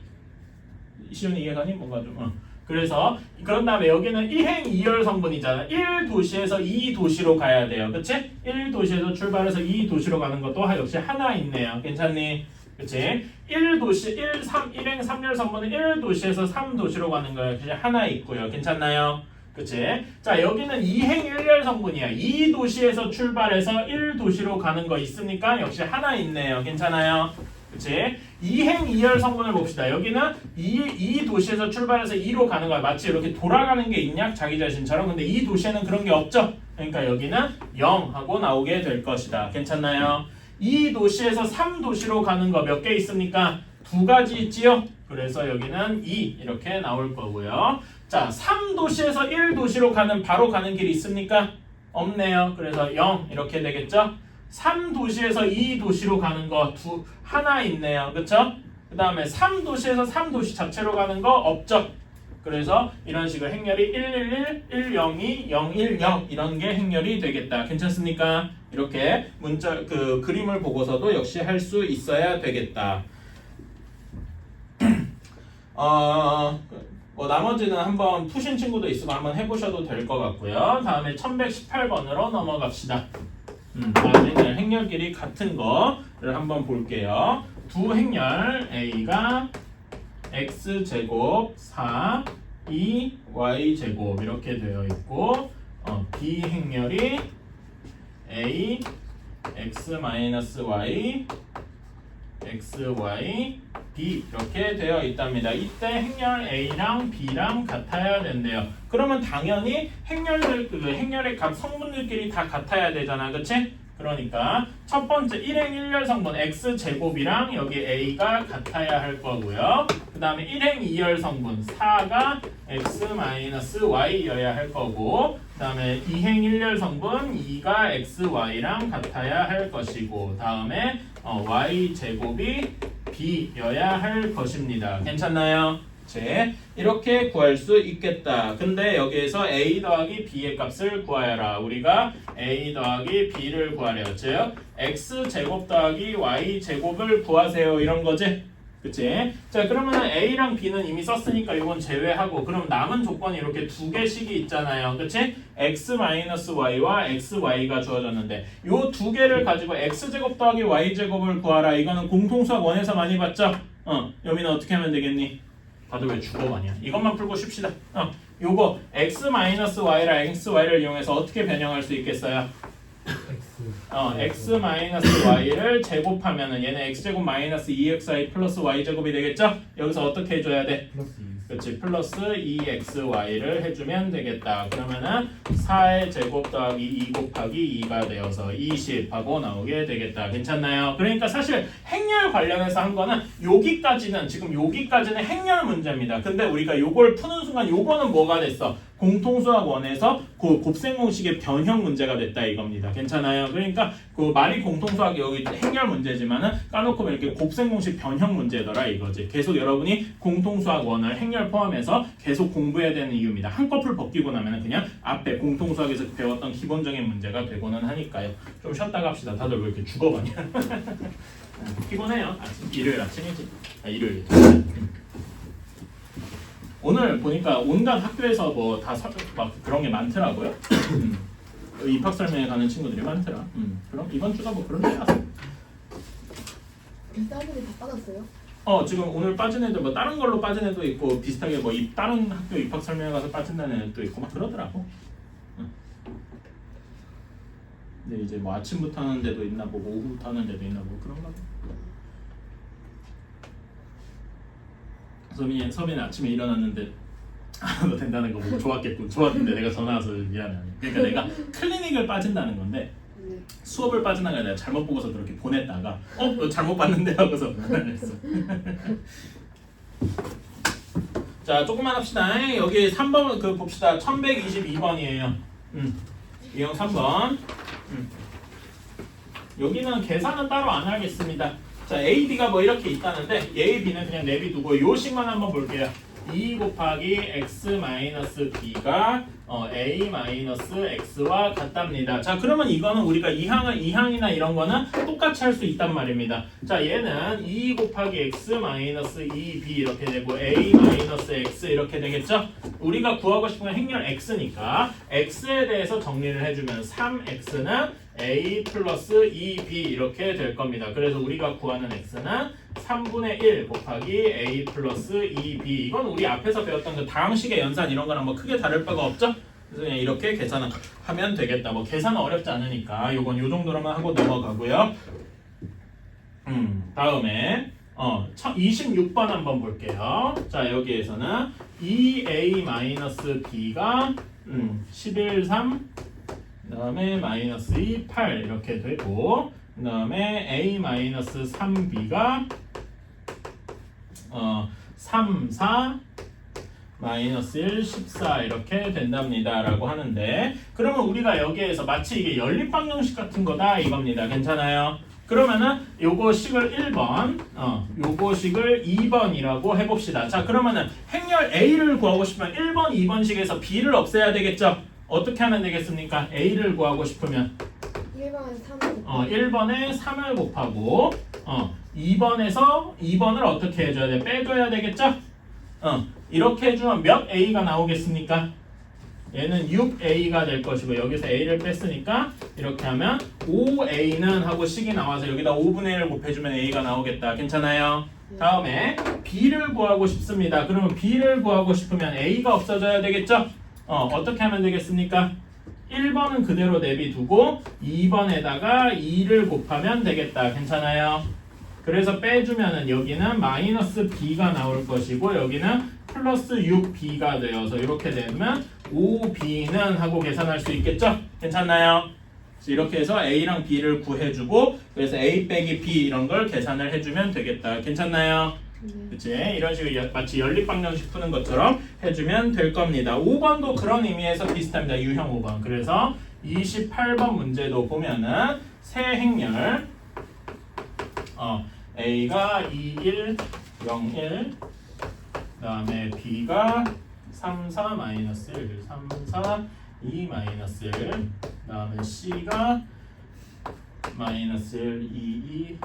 시윤이 이해가니? 뭔가 좀 그래서 그런 다음에 여기는 1행 2열 성분이잖아. 1도시에서 2도시로 가야 돼요. 그치? 1도시에서 출발해서 2도시로 가는 것도 역시 하나 있네요. 괜찮니? 그치? 1도시, 1행 3열 성분은 1도시에서 3도시로 가는 거예요. 그치? 하나 있고요. 괜찮나요? 그치? 자, 여기는 2행 1열 성분이야. 2도시에서 출발해서 1도시로 가는 거 있으니까 역시 하나 있네요. 괜찮아요? 그치? 2행 2열 성분을 봅시다. 여기는 2도시에서 출발해서 2로 가는 거야. 마치 이렇게 돌아가는 게 있냐? 자기 자신처럼. 근데 2도시에는 그런 게 없죠? 그러니까 여기는 0 하고 나오게 될 것이다. 괜찮나요? 2도시에서 3도시로 가는 거 몇 개 있습니까? 2가지 있지요? 그래서 여기는 2 이렇게 나올 거고요. 자, 3도시에서 1도시로 바로 가는 길이 있습니까? 없네요. 그래서 0 이렇게 되겠죠? 3도시에서 2도시로 가는 거 하나 있네요. 그쵸? 그 다음에 3도시에서 3도시 자체로 가는 거 없죠? 그래서 이런 식으로 행렬이 111, 102, 010 이런 게 행렬이 되겠다. 괜찮습니까? 이렇게 그림을 보고서도 역시 할 수 있어야 되겠다. 뭐 나머지는 한번 푸신 친구도 있으면 한번 해보셔도 될 것 같고요. 다음에 1118번으로 넘어갑시다. 다음에는 행렬끼리 같은 거를 한번 볼게요. 두 행렬 A가 x제곱 4, 2y제곱 이렇게 되어 있고 B 행렬이 A, x-y, xy, b 이렇게 되어 있답니다. 이때 행렬 A랑 B랑 같아야 된대요. 그러면 당연히 행렬의 각 성분들끼리 다 같아야 되잖아. 그치? 그러니까 첫 번째 1행 1열 성분 x제곱이랑 여기 A가 같아야 할 거고요. 그 다음에 1행 2열 성분 4가 x-y여야 할 거고, 그 다음에 2행 1열 성분 2가 xy랑 같아야 할 것이고, 다음에 y제곱이 b여야 할 것입니다. 괜찮나요? 이렇게 구할 수 있겠다. 근데 여기에서 a 더하기 b의 값을 구하여라. 우리가 a 더하기 b를 구하래요. 즉 x제곱 더하기 y제곱을 구하세요. 이런 거지? 그치? 자, 그러면 a랑 b는 이미 썼으니까 이건 제외하고, 그럼 남은 조건이 이렇게 두 개씩이 있잖아요. 그치? x-y와 xy가 주어졌는데 요 두 개를 가지고 x제곱 더하기 y제곱을 구하라. 이거는 공통수학 1에서 많이 봤죠? 여기는 어떻게 하면 되겠니? 다들 왜 주거하냐? 이것만 풀고 쉽시다. 요거 x-y랑 xy를 이용해서 어떻게 변형할 수 있겠어요? x 마이너스 y를 제곱하면은 얘는 x제곱 마이너스 2xy 플러스 y제곱이 되겠죠? 여기서 어떻게 해줘야 돼? 플러스 2. 그렇지, 플러스 2xy를 해주면 되겠다. 그러면은 4의 제곱 더하기 2 곱하기 2가 되어서 20하고 나오게 되겠다. 괜찮나요? 그러니까 사실 행렬 관련해서 한 거는 여기까지는 지금 여기까지는 행렬 문제입니다. 근데 우리가 요걸 푸는 순간 요거는 뭐가 됐어? 공통수학 원에서 그 곱셈 공식의 변형 문제가 됐다 이겁니다. 괜찮아요? 그러니까 그 말이 공통수학 여기 행렬 문제지만은 까놓고 이렇게 곱셈 공식 변형 문제더라 이거지. 계속 여러분이 공통수학 원을 행렬 포함해서 계속 공부해야 되는 이유입니다. 한꺼풀 벗기고 나면은 그냥 앞에 공통수학에서 배웠던 기본적인 문제가 되고는 하니까요. 좀 쉬었다가 합시다. 다들 왜 이렇게 죽어가냐? 피곤해요. 일요일 아침이지. 일요일. 오늘 보니까 온갖 학교에서 뭐 다 막 그런 게 많더라고요. 입학 설명회 가는 친구들이 많더라. 그럼 이번 주가 뭐 그런 게야. 사람들이 다 빠졌어요? 지금 오늘 빠진 애들 뭐 다른 걸로 빠진 애도 있고 비슷하게 뭐 다른 학교 입학 설명회 가서 빠진다는 애도 있고 막 그러더라고. 근데 이제 뭐 아침부터 하는 데도 있나 보고 오후부터 하는 데도 있나 보고 그런가 봐. 서빈이 아침에 일어났는데 너 된다는 거 보고 좋았겠군. 좋았는데 내가 전화 와서 미안해. 그러니까 내가 클리닉을 빠진다는 건데 네. 수업을 빠진다는 게 내가 잘못 보고서 그렇게 보냈다가 너 잘못 봤는데 하고서 보냈어. 자 조금만 합시다. 여기 3번 그 봅시다. 1122번이에요. 이형 3번. 여기는 계산은 따로 안 하겠습니다. 자, A, B가 뭐 이렇게 있다는데 A, B는 그냥 내비두고 요식만 한번 볼게요. 2 곱하기 x 마이너스 b가 a 마이너스 x와 같답니다. 자, 그러면 이거는 우리가 이항이나 이런 거는 똑같이 할 수 있단 말입니다. 자, 얘는 2 곱하기 x 마이너스 2b 이렇게 되고 a 마이너스 x 이렇게 되겠죠? 우리가 구하고 싶은 건 행렬 x니까 x에 대해서 정리를 해주면 3x는 a 플러스 2b 이렇게 될 겁니다. 그래서 우리가 구하는 x는 3분의 1 곱하기 a 플러스 2b. 이건 우리 앞에서 배웠던 그 다항식의 연산 이런 거랑 뭐 크게 다를 바가 없죠? 그래서 그냥 이렇게 계산하면 되겠다. 뭐 계산은 어렵지 않으니까 요건 요 정도로만 하고 넘어가고요. 다음에 26번 한번 볼게요. 자, 여기에서는 2a-b가 11, 3 그 다음에 마이너스 2, 8 이렇게 되고 그 다음에 a-3b가 3, 4 마이너스 1, 14 이렇게 된답니다 라고 하는데, 그러면 우리가 여기에서 마치 이게 연립방정식 같은 거다 이겁니다. 괜찮아요? 그러면은 요거 식을 1번 요거 식을 2번이라고 해봅시다. 자, 그러면은 행렬 A를 구하고 싶으면 1번, 2번 식에서 B를 없애야 되겠죠? 어떻게 하면 되겠습니까? A를 구하고 싶으면 1번에 3을 곱하고 2번을 어떻게 해줘야 돼? 빼줘야 되겠죠? 이렇게 해주면 몇 A가 나오겠습니까? 얘는 6A가 될 것이고 여기서 A를 뺐으니까 이렇게 하면 5A는 하고 식이 나와서 여기다 5분의 1을 곱해주면 A가 나오겠다. 괜찮아요? 다음에 B를 구하고 싶습니다. 그러면 B를 구하고 싶으면 A가 없어져야 되겠죠? 어떻게 하면 되겠습니까? 1번은 그대로 내비두고 2번에다가 2를 곱하면 되겠다. 괜찮아요? 그래서 빼주면은 여기는 마이너스 b가 나올 것이고 여기는 플러스 6b가 되어서 이렇게 되면 5b는 하고 계산할 수 있겠죠? 괜찮나요? 이렇게 해서 a랑 b를 구해주고 그래서 a 빼기 b 이런 걸 계산을 해주면 되겠다. 괜찮나요? 그치? 이런 식으로 마치 연립방정식 푸는 것처럼 해주면 될 겁니다. 5번도 그런 의미에서 비슷합니다. 유형 5번. 그래서 28번 문제도 보면은 세 행렬 A가 2, 1, 0, 1 그 다음에 B가 3, 4, 마이너스 1 3, 4, 2, 마이너스 1 그 다음에 C가 마이너스 1, 2, 2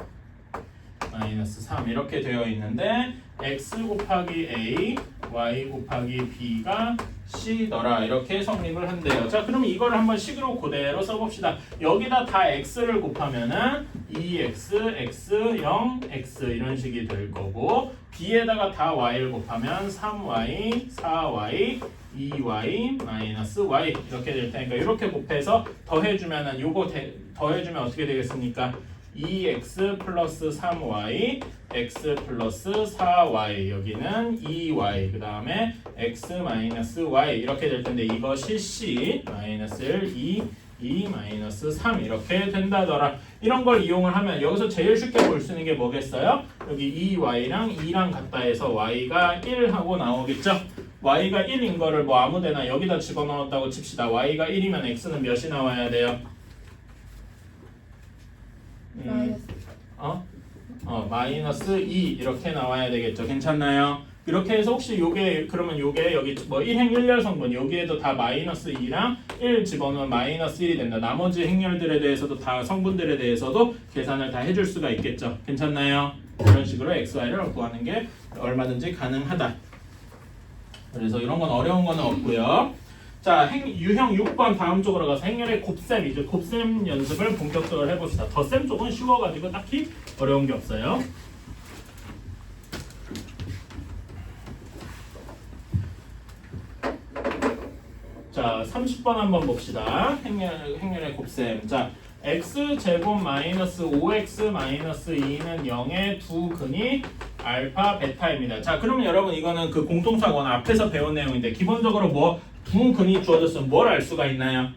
마이너스 3 이렇게 되어 있는데 x 곱하기 a, y 곱하기 b가 C더라 이렇게 성립을 한대요. 자 그럼 이거를 한번 식으로 그대로 써봅시다. 여기다 다 x를 곱하면은 2x, x, 0, x 이런 식이 될 거고 b에다가 다 y를 곱하면 3y, 4y, 2y, 마이너스 y 이렇게 될 테니까 이렇게 곱해서 더해주면은 요거 더해주면 어떻게 되겠습니까? 2x 플러스 3y x 플러스 4y 여기는 2y 그 다음에 x 마이너스 y 이렇게 될 텐데 이것이 c 마이너스 1, 2 마이너스 3 이렇게 된다더라. 이런 걸 이용을 하면 여기서 제일 쉽게 볼 수 있는 게 뭐겠어요? 여기 2y랑 2랑 같다 해서 y가 1 하고 나오겠죠? y가 1인 거를 뭐 아무데나 여기다 집어넣었다고 칩시다. y가 1이면 x는 몇이 나와야 돼요? 마이너스 2 이렇게 나와야 되겠죠. 괜찮나요? 이렇게 해서 혹시 요게 그러면 요게 여기 뭐 1행 1열 성분 여기에도 다 마이너스 2랑 1 집어넣으면 마이너스 1이 된다. 나머지 행렬들에 대해서도 다 성분들에 대해서도 계산을 다 해줄 수가 있겠죠. 괜찮나요? 이런 식으로 XY를 구하는 게 얼마든지 가능하다. 그래서 이런 건 어려운 거는 없고요. 자, 유형 6번 다음 쪽으로 가서 행렬의 곱셈이죠. 곱셈 연습을 본격적으로 해봅시다. 덧셈 쪽은 쉬워가지고 딱히 어려운 게 없어요. 자, 30번 한번 봅시다. 행렬의 곱셈. 자, x제곱 마이너스 5x 마이너스 2는 0의 두 근이 알파 베타입니다. 자, 그러면 여러분 이거는 그 공통사고는 앞에서 배운 내용인데 기본적으로 뭐 두 근이 주어졌으면 뭘 알 수가 있나요?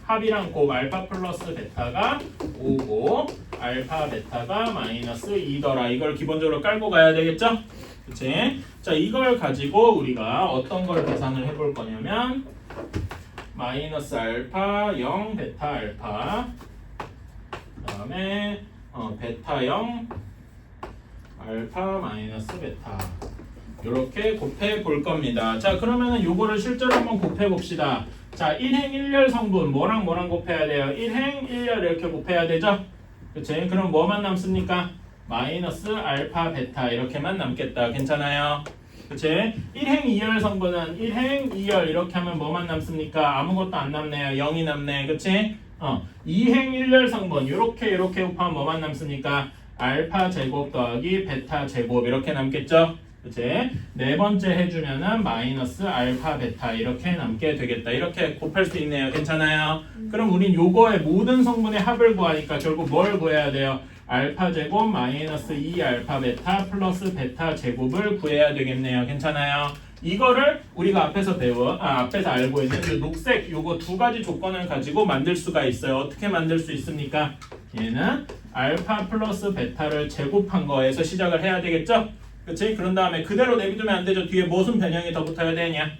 합이랑 곱 알파 플러스 베타가 5고 알파 베타가 마이너스 2더라. 이걸 기본적으로 깔고 가야 되겠죠? 그치? 자, 이걸 가지고 우리가 어떤 걸 계산을 해볼 거냐면 마이너스 알파 0 베타 알파 그 다음에 베타 0 알파 마이너스 베타 이렇게 곱해 볼 겁니다. 자 그러면은 요거를 실제로 한번 곱해 봅시다. 자 1행 1열 성분 뭐랑 뭐랑 곱해야 돼요? 1행 1열 이렇게 곱해야 되죠? 그치? 그럼 뭐만 남습니까? 마이너스 알파 베타 이렇게만 남겠다. 괜찮아요? 그치? 1행 2열 성분은 1행 2열 이렇게 하면 뭐만 남습니까? 아무것도 안 남네요. 0이 남네. 그치? 2행 1열 성분 이렇게 곱하면 뭐만 남습니까? 알파 제곱 더하기 베타 제곱 이렇게 남겠죠? 그치? 네 번째 해주면은 마이너스 알파 베타 이렇게 남게 되겠다. 이렇게 곱할 수 있네요. 괜찮아요? 그럼 우린 요거의 모든 성분의 합을 구하니까 결국 뭘 구해야 돼요? 알파 제곱 마이너스 2 알파 베타 플러스 베타 제곱을 구해야 되겠네요. 괜찮아요? 이거를 우리가 앞에서 앞에서 알고 있는 그 녹색 요거 두 가지 조건을 가지고 만들 수가 있어요. 어떻게 만들 수 있습니까? 얘는 알파 플러스 베타를 제곱한 거에서 시작을 해야 되겠죠? 그치? 그런 다음에 그대로 내비두면 안 되죠. 뒤에 무슨 변형이 더 붙어야 되냐?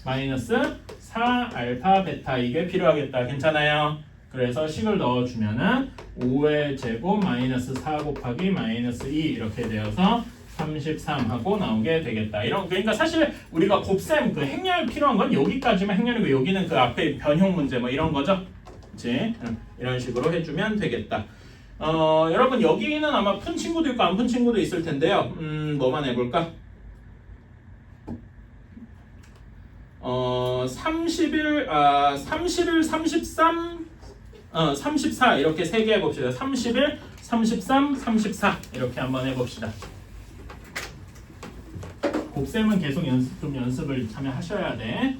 마이너스 4 알파 베타 이게 필요하겠다. 괜찮아요? 그래서 식을 넣어주면은 5의 제곱 마이너스 4 곱하기 마이너스 2 이렇게 되어서 33하고 나오게 되겠다. 그러니까 사실 우리가 곱셈 그 행렬 필요한 건 여기까지만 행렬이고 여기는 그 앞에 변형 문제 뭐 이런 거죠. 그치? 이런 식으로 해주면 되겠다. 여러분 여기는 아마 푼 친구도 있고 안 푼 친구도 있을 텐데요. 뭐만 해볼까? 31, 33, 34 이렇게 세 개 해봅시다. 31, 33, 34 이렇게 한번 해봅시다. 곱셈은 계속 연습을 참여하셔야 돼.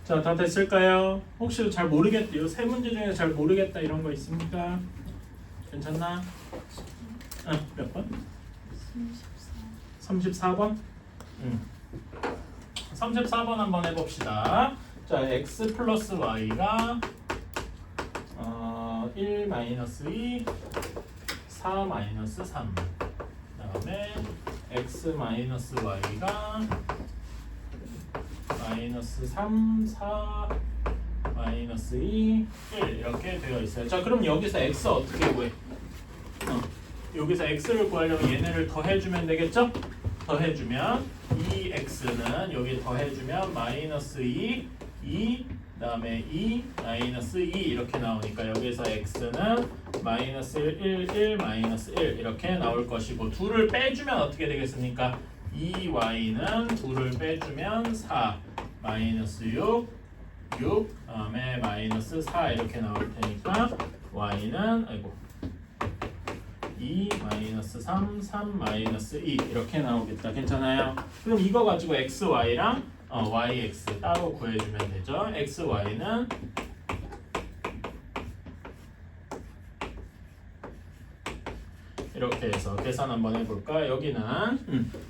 자, 다 됐을까요? 혹시 잘 모르겠대요. 세 문제 중에 잘 모르겠다 이런 거 있습니까? 괜찮나? 몇 번? 34번? 34번 한번 해봅시다. 자, x 플러스 y가 1 마이너스 2, 4 마이너스 3. 그 다음에 x 마이너스 y가 마이너스 3, 4, 마이너스 2, 1 이렇게 되어 있어요. 자, 그럼 여기서 x 어떻게 구해? 여기서 x를 구하려면 얘네를 더해주면 되겠죠? 더해주면 이 x는 여기 더해주면 마이너스 2, 2, 그 다음에 2, 마이너스 2 이렇게 나오니까 여기서 x는 마이너스 1, 1, 1, 마이너스 1 이렇게 나올 것이고 둘을 빼주면 어떻게 되겠습니까? 2y는 9를 빼주면 4 마이너스 6 다음에 마이너스 4 이렇게 나올 테니까 y는 2 마이너스 3 마이너스 2 이렇게 나오겠다. 괜찮아요? 그럼 이거 가지고 xy랑 yx 따로 구해주면 되죠. xy는 이렇게 해서 계산 한번 해볼까? 여기는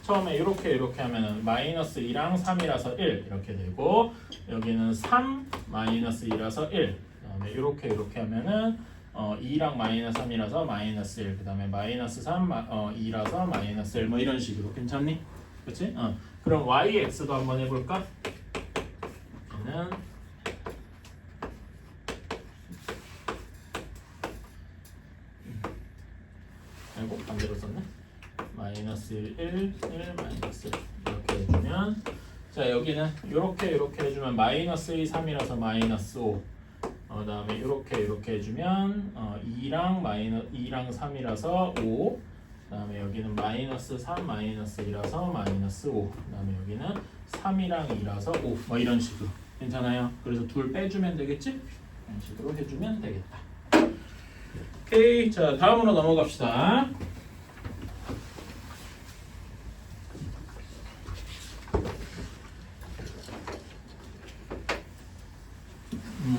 처음에 이렇게 하면은 마이너스 2랑 3이라서 1 이렇게 되고, 여기는 3 마이너스 2라서 1, 그다음에 이렇게 하면은 2랑 마이너스 3이라서 마이너스 1, 그다음에 마이너스 3 2라서 마이너스 1, 뭐 이런 식으로. 괜찮니? 그렇지? 그럼 yx도 한번 해볼까? 얘는 아이고 반대로 썼네. 마이너스 1 마이너스 1 이렇게 해주면, 자 여기는 이렇게 해주면 마이너스 2 3이라서 마이너스 5, 그다음에 이렇게 해주면 2랑 3이라서 5, 그다음에 여기는 마이너스 3 마이너스 2라서 마이너스 5, 그다음에 여기는 3이랑 2라서 5, 뭐 이런 식으로. 괜찮아요? 그래서 둘 빼주면 되겠지? 이런 식으로 해주면 되겠다. 오케이, 자 다음으로 넘어갑시다.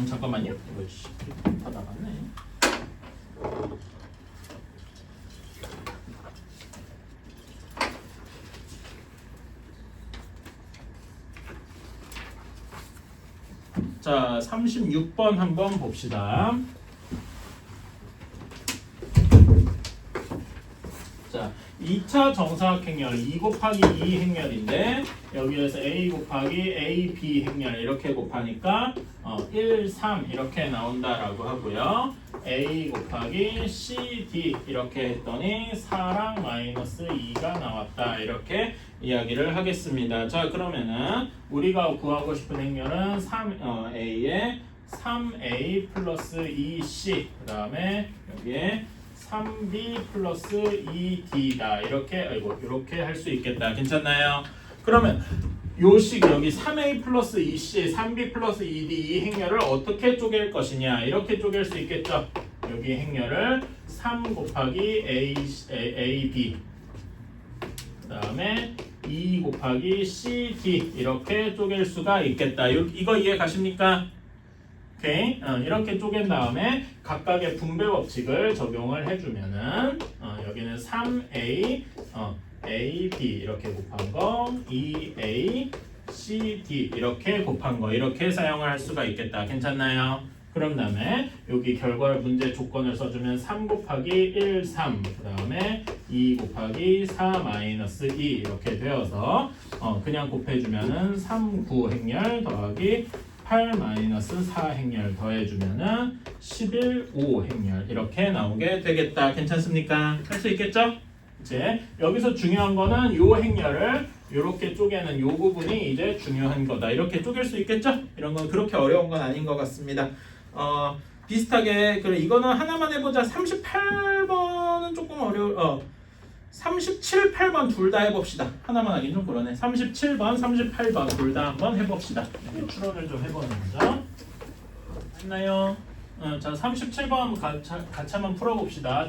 잠깐만요. 이거 다 나갔네. 자 36번 한번 봅시다. 자 2차 정사각행렬 2 곱하기 2 행렬인데, 여기에서 a 곱하기 ab 행렬 이렇게 곱하니까 1, 3 이렇게 나온다라고 하고요. a 곱하기 cd 이렇게 했더니 4랑 마이너스 2가 나왔다. 이렇게 이야기를 하겠습니다. 자 그러면은 우리가 구하고 싶은 행렬은 3a에 3a 플러스 2c, 그 다음에 여기에 3b 플러스 2d다. 이렇게 할 수 있겠다. 괜찮나요? 그러면 요식 여기 3a 플러스 2c, 3b 플러스 2d 이 행렬을 어떻게 쪼갤 것이냐, 이렇게 쪼갤 수 있겠죠. 여기 행렬을 3 곱하기 ab, 그 다음에 2 곱하기 cd 이렇게 쪼갤 수가 있겠다. 이거 이해 가십니까? 오케이. 이렇게 쪼갠 다음에 각각의 분배 법칙을 적용을 해주면은 여기는 3a ab 이렇게 곱한 거, 2a cd 이렇게 곱한 거, 이렇게 사용을 할 수가 있겠다. 괜찮나요? 그럼 다음에 여기 결과를 문제 조건을 써주면 3 곱하기 1, 3, 그 다음에 2 곱하기 4 마이너스 2 이렇게 되어서 그냥 곱해주면은 3, 9 행렬 더하기 8 마이너스 4 행렬 더해주면은 11, 5 행렬 이렇게 나오게 되겠다. 괜찮습니까? 할 수 있겠죠? 이제 여기서 중요한 거는 요 행렬을 이렇게 쪼개는 요 부분이 이제 중요한 거다. 이렇게 쪼갤 수 있겠죠? 이런 건 그렇게 어려운 건 아닌 것 같습니다. 비슷하게 그래 이거는 하나만 해보자. 38번은 조금 37, 8번 둘 다 해봅시다. 하나만 하긴 좀 그러네. 37번, 38번 둘 다 한번 해봅시다. 추론을 좀 해보는 거죠. 했나요? 자 37번 같이 한번 풀어봅시다.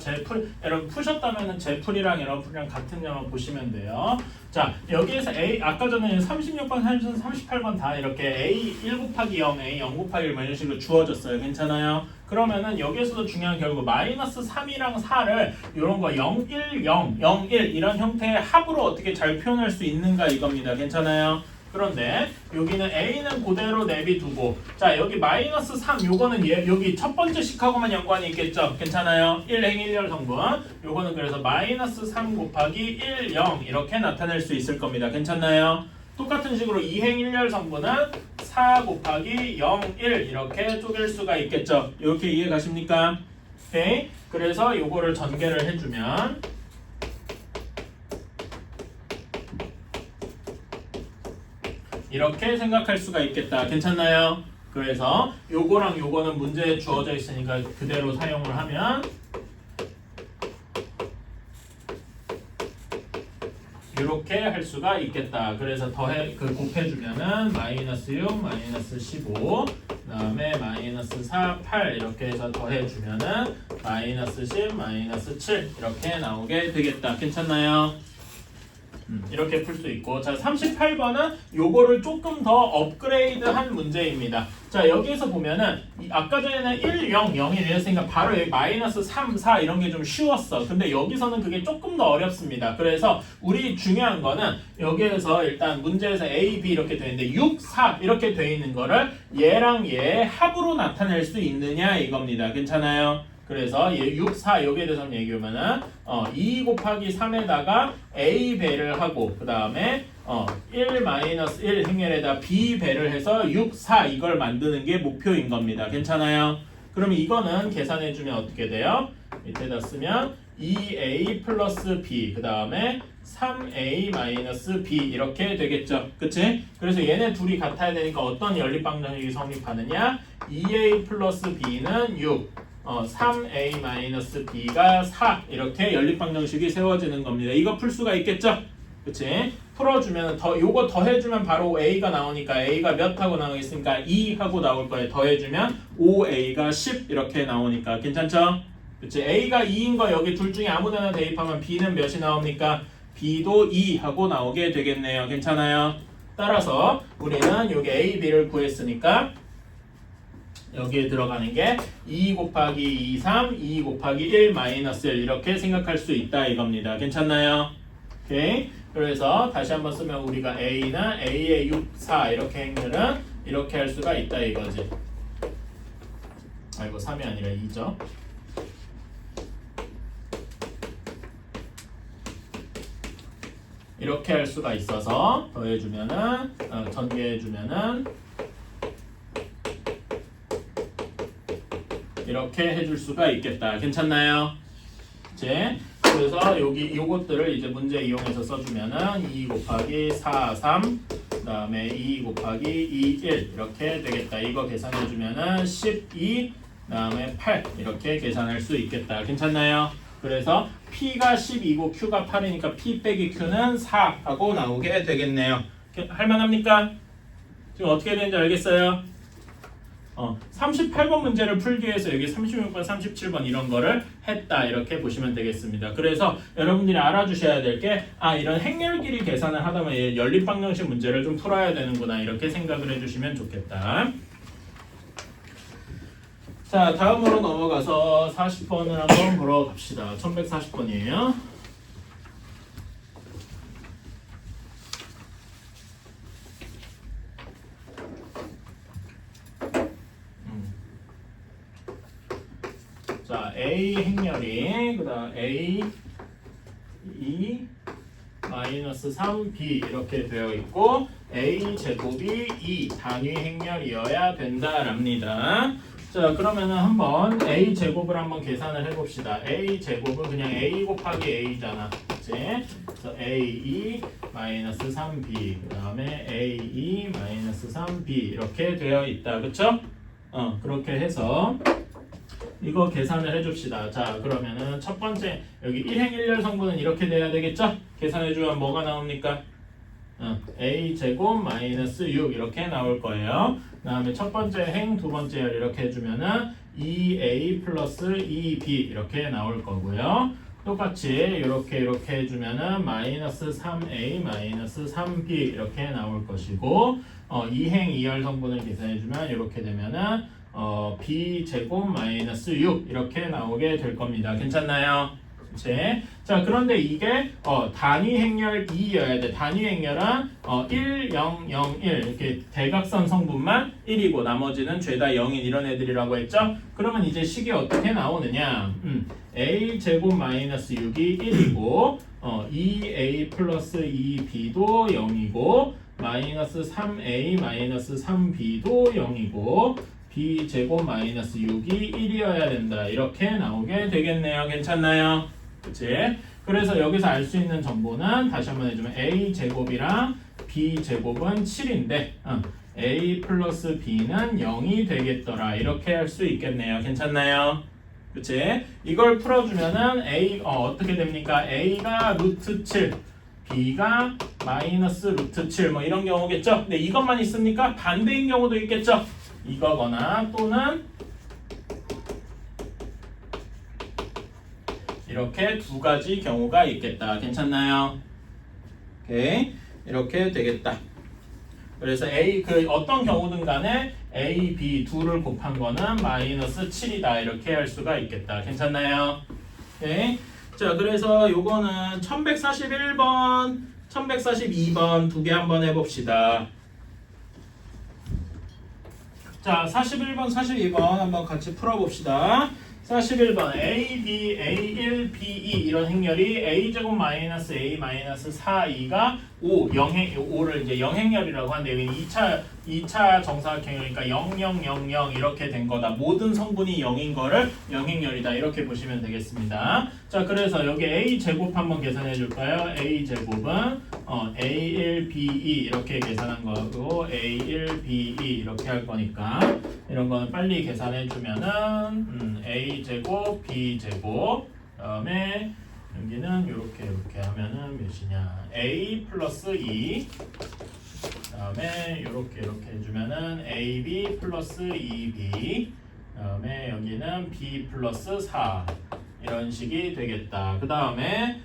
여러분 푸셨다면 제풀이랑 여러분이랑 같은 영어 보시면 돼요. 자 여기에서 A 아까 전에 36번, 38번 다 이렇게 A 1 곱하기 0, A 0 곱하기 1 이런 식으로 주어졌어요. 괜찮아요? 그러면은 여기에서도 중요한 결국 마이너스 3이랑 4를 이런 거 0, 1, 0, 0, 1 이런 형태의 합으로 어떻게 잘 표현할 수 있는가 이겁니다. 괜찮아요? 그런데 여기는 A는 그대로 내비두고, 자 여기 마이너스 3 요거는 여기 첫 번째 식하고만 연관이 있겠죠. 괜찮아요? 1행 1열 성분 요거는 그래서 마이너스 3 곱하기 1, 0 이렇게 나타낼 수 있을 겁니다. 괜찮나요? 똑같은 식으로 2행 1열 성분은 4 곱하기 0, 1 이렇게 쪼갤 수가 있겠죠. 이렇게 이해 가십니까? 오케이. 그래서 요거를 전개를 해주면 이렇게 생각할 수가 있겠다. 괜찮나요? 그래서 요거랑 요거는 문제에 주어져 있으니까 그대로 사용을 하면 이렇게 할 수가 있겠다. 그래서 곱해주면은 마이너스 6, 마이너스 15, 그다음에 마이너스 4, 8 이렇게 해서 더해주면은 마이너스 10, 마이너스 7 이렇게 나오게 되겠다. 괜찮나요? 이렇게 풀 수 있고, 자 38번은 요거를 조금 더 업그레이드한 문제입니다. 자 여기에서 보면은 아까 전에는 1, 0, 0, 1 이랬으니까 바로 여기 마이너스 3, 4 이런 게 좀 쉬웠어. 근데 여기서는 그게 조금 더 어렵습니다. 그래서 우리 중요한 거는 여기에서 일단 문제에서 A, B 이렇게 돼 있는데 6, 4 이렇게 돼 있는 거를 얘랑 얘 합으로 나타낼 수 있느냐 이겁니다. 괜찮아요? 그래서 6, 4 여기에 대해서 얘기하면은 2 곱하기 3에다가 A 배를 하고 그 다음에 1 마이너스 1 행렬에다 B 배를 해서 6, 4 이걸 만드는 게 목표인 겁니다. 괜찮아요? 그러면 이거는 계산해주면 어떻게 돼요? 밑에다 쓰면 2A 플러스 B 그 다음에 3A 마이너스 B 이렇게 되겠죠. 그치? 그래서 얘네 둘이 같아야 되니까 어떤 연립방정식이 성립하느냐? 2A 플러스 B는 6 3A-B가 4 이렇게 연립방정식이 세워지는 겁니다. 이거 풀 수가 있겠죠? 그치? 풀어주면 요거 더해주면 바로 A가 나오니까 A가 몇 하고 나오겠습니까? 2 하고 나올 거예요. 더해주면 5A가 10 이렇게 나오니까 괜찮죠? 그치? A가 2인 거 여기 둘 중에 아무데나 대입하면 B는 몇이 나옵니까? B도 2 하고 나오게 되겠네요. 괜찮아요? 따라서 우리는 여기 A, B를 구했으니까 여기에 들어가는 게 2 곱하기 2, 3, 2 곱하기 1 마이너스 1 이렇게 생각할 수 있다 이겁니다. 괜찮나요? 오케이. 그래서 다시 한번 쓰면 우리가 A는 A의 6, 4 이렇게 행렬은 이렇게 할 수가 있다 이거지. 아이고 3이 아니라 2죠. 이렇게 할 수가 있어서 더해주면은 전개해주면은 이렇게 해줄 수가 있겠다. 괜찮나요? 이제 그래서 여기 요것들을 이제 문제 이용해서 써주면은 2 곱하기 4, 3 그다음에 2 곱하기 2, 1 이렇게 되겠다. 이거 계산해주면은 12 그다음에 8 이렇게 계산할 수 있겠다. 괜찮나요? 그래서 P가 12고 Q가 8이니까 P 빼기 Q는 4 하고 나오게 되겠네요. 할만합니까? 지금 어떻게 되는지 알겠어요? 38번 문제를 풀기 위해서 여기 36번, 37번 이런 거를 했다 이렇게 보시면 되겠습니다. 그래서 여러분들이 알아주셔야 될 게 이런 행렬끼리 계산을 하다 보면 연립방정식 문제를 좀 풀어야 되는구나 이렇게 생각을 해주시면 좋겠다. 자 다음으로 넘어가서 40번을 한번 보러 갑시다. 1140번이에요. 자, A 행렬이 그다음 A 2 마이너스 3B 이렇게 되어 있고 A 제곱이 2 단위 행렬이어야 된다랍니다. 자, 그러면은 한번 A 제곱을 한번 계산을 해봅시다. A 제곱은 그냥 A 곱하기 A잖아, 그렇지? 그래서 A2 마이너스 3B 그다음에 A2 마이너스 3B 이렇게 되어 있다, 그렇죠? 그렇게 해서 이거 계산을 해줍시다. 자 그러면은 첫 번째 여기 1행 1열 성분은 이렇게 돼야 되겠죠? 계산해주면 뭐가 나옵니까? A 제곱 마이너스 6 이렇게 나올 거예요. 그 다음에 첫 번째 행 두 번째 열 이렇게 해주면은 2A 플러스 2B 이렇게 나올 거고요. 똑같이 이렇게 해주면은 마이너스 3A 마이너스 3B 이렇게 나올 것이고 2행 2열 성분을 계산해주면 이렇게 되면은 B 제곱 마이너스 6 이렇게 나오게 될 겁니다. 괜찮나요? 그치? 자 그런데 이게 단위 행렬 2여야 돼. 단위 행렬은 1, 0, 0, 1 이렇게 대각선 성분만 1이고 나머지는 죄다 0인 이런 애들이라고 했죠? 그러면 이제 식이 어떻게 나오느냐? A 제곱 마이너스 6이 1이고 2A 플러스 2B도 0이고 마이너스 3A 마이너스 3B도 0이고 B 제곱 마이너스 6이 1이어야 된다. 이렇게 나오게 되겠네요. 괜찮나요? 그치? 그래서 여기서 알 수 있는 정보는 다시 한번 해주면 A 제곱이랑 B 제곱은 7인데 A 플러스 B는 0이 되겠더라. 이렇게 할 수 있겠네요. 괜찮나요? 그치? 이걸 풀어주면은 A 어떻게 됩니까? A가 루트 7 b가 마이너스 루트 7 뭐 이런 경우겠죠. 근데 이것만 있습니까? 반대인 경우도 있겠죠. 이거거나 또는 이렇게 두 가지 경우가 있겠다. 괜찮나요? 오케이. 이렇게 되겠다. 그래서 A 어떤 경우든 간에 A, B 둘을 곱한 거는 마이너스 7이다. 이렇게 할 수가 있겠다. 괜찮나요? 오케이. 자, 그래서 요거는 1141번, 1142번 두 개 한번 해봅시다. 자, 41번, 42번 한번 같이 풀어봅시다. 41번 A, B, A1, B2 이런 행렬이 A제곱 마이너스 A 마이너스 4E가 5를 이제 영행렬이라고 하는데 여기 2차 정사각형이니까 0, 0, 0, 0 이렇게 된 거다. 모든 성분이 0인 거를 영행렬이다. 이렇게 보시면 되겠습니다. 자, 그래서 여기 A제곱 한번 계산해 줄까요? A제곱은 A1, B2 이렇게 계산한 거고 A1, B2 이렇게 할 거니까 이런 거는 빨리 계산해 주면은 A제곱, B제곱 그다음에 여기는 이렇게 하면은 몇이냐 A 플러스 2 그다음에 이렇게 해주면은 AB 플러스 2B 그다음에 여기는 B 플러스 4 이런 식이 되겠다. 그 다음에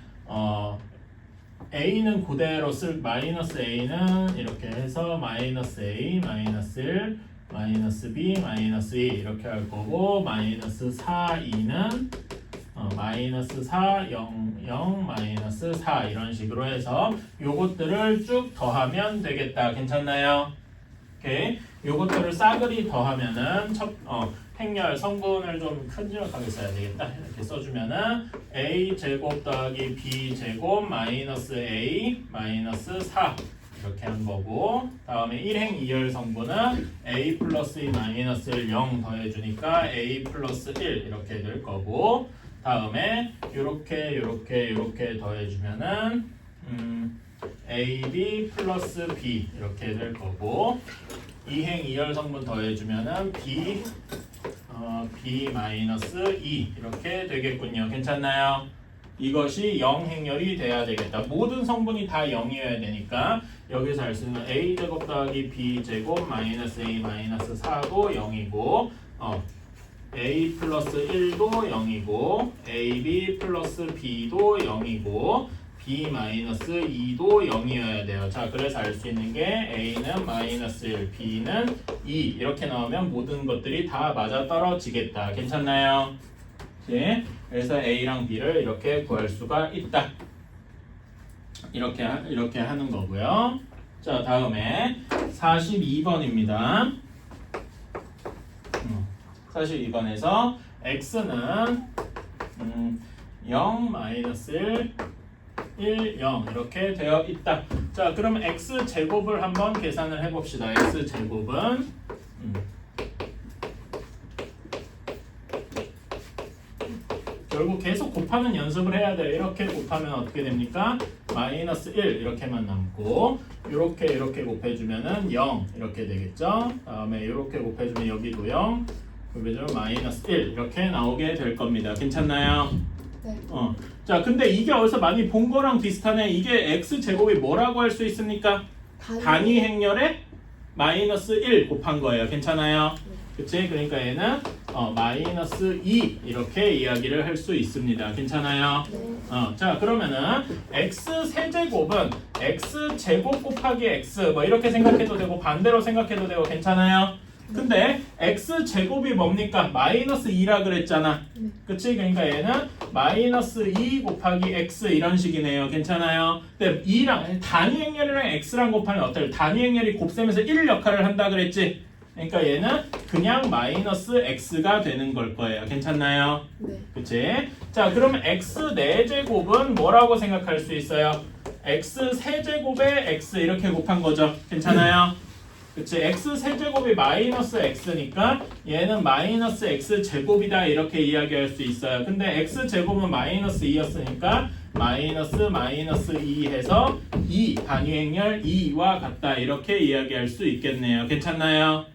A는 그대로 쓸 마이너스 A는 이렇게 해서 마이너스 A 마이너스 1 마이너스 B 마이너스 2 이렇게 할 거고 마이너스 4 2는 마이너스 4 0 0 마이너스 4 이런 식으로 해서 요것들을 쭉 더하면 되겠다. 괜찮나요? 오케이. 요것들을 싸그리 더하면은 행렬 성분을 좀 큰지막하게 써야 되겠다. 이렇게 써주면은 A 제곱 더하기 B 제곱 마이너스 A 마이너스 4 이렇게 한 거고 다음에 1행 2열 성분은 A 플러스 2 마이너스 1 0 더해주니까 A 플러스 1 이렇게 될 거고 다음에 요렇게 더해주면은 AB 플러스 B 이렇게 될 거고 2행 2열 성분 더해주면은 B 마이너스 2 이렇게 되겠군요. 괜찮나요? 이것이 0행렬이 돼야 되겠다. 모든 성분이 다 0이어야 되니까 여기서 할 수 있는 A제곱 더하기 B제곱 마이너스 A 마이너스 4도 0이고 A 플러스 1도 0이고 AB 플러스 B도 0이고 B 마이너스 2도 0이어야 돼요. 자, 그래서 알 수 있는 게 A는 마이너스 1, B는 2 이렇게 나오면 모든 것들이 다 맞아 떨어지겠다. 괜찮나요? 네. 그래서 A랑 B를 이렇게 구할 수가 있다. 이렇게 하는 거고요. 자, 다음에 42번입니다. 42번에서 x는 0, 마이너스 1, 0 이렇게 되어 있다. 자, 그럼 x 제곱을 한번 계산을 해봅시다. x 제곱은 결국 계속 곱하는 연습을 해야 돼요. 이렇게 곱하면 어떻게 됩니까? 마이너스 1 이렇게만 남고 이렇게 곱해주면은 0 이렇게 되겠죠. 다음에 이렇게 곱해주면 여기도 0 곱해주면 마이너스 1 이렇게 나오게 될 겁니다. 괜찮나요? 네. 자, 근데 이게 어디서 많이 본 거랑 비슷하네. 이게 x 제곱이 뭐라고 할 수 있습니까? 단위 행렬에 마이너스 1 곱한 거예요. 괜찮아요? 그치? 그러니까 얘는 마이너스 2 이렇게 이야기를 할 수 있습니다. 괜찮아요? 네. 자, 그러면은 x 세제곱은 x 제곱 곱하기 x 뭐 이렇게 생각해도 되고 반대로 생각해도 되고 괜찮아요? 근데 x 제곱이 뭡니까? 마이너스 2라 그랬잖아. 그치? 그러니까 얘는 마이너스 2 곱하기 x 이런 식이네요. 괜찮아요? 근데 2랑 단위 행렬이랑 x랑 곱하면 어때요? 단위 행렬이 곱셈에서 1 역할을 한다 그랬지? 그러니까 얘는 그냥 마이너스 x가 되는 걸 거예요. 괜찮나요? 네. 그치? 자, 그러면 x 4제곱은 뭐라고 생각할 수 있어요? x 세제곱에 x 이렇게 곱한 거죠. 괜찮아요? 그치? x 세제곱이 마이너스 x니까 얘는 마이너스 x 제곱이다 이렇게 이야기할 수 있어요. 근데 x 제곱은 마이너스 2였으니까 마이너스 2 해서 2 단위 행렬 2와 같다 이렇게 이야기할 수 있겠네요. 괜찮나요?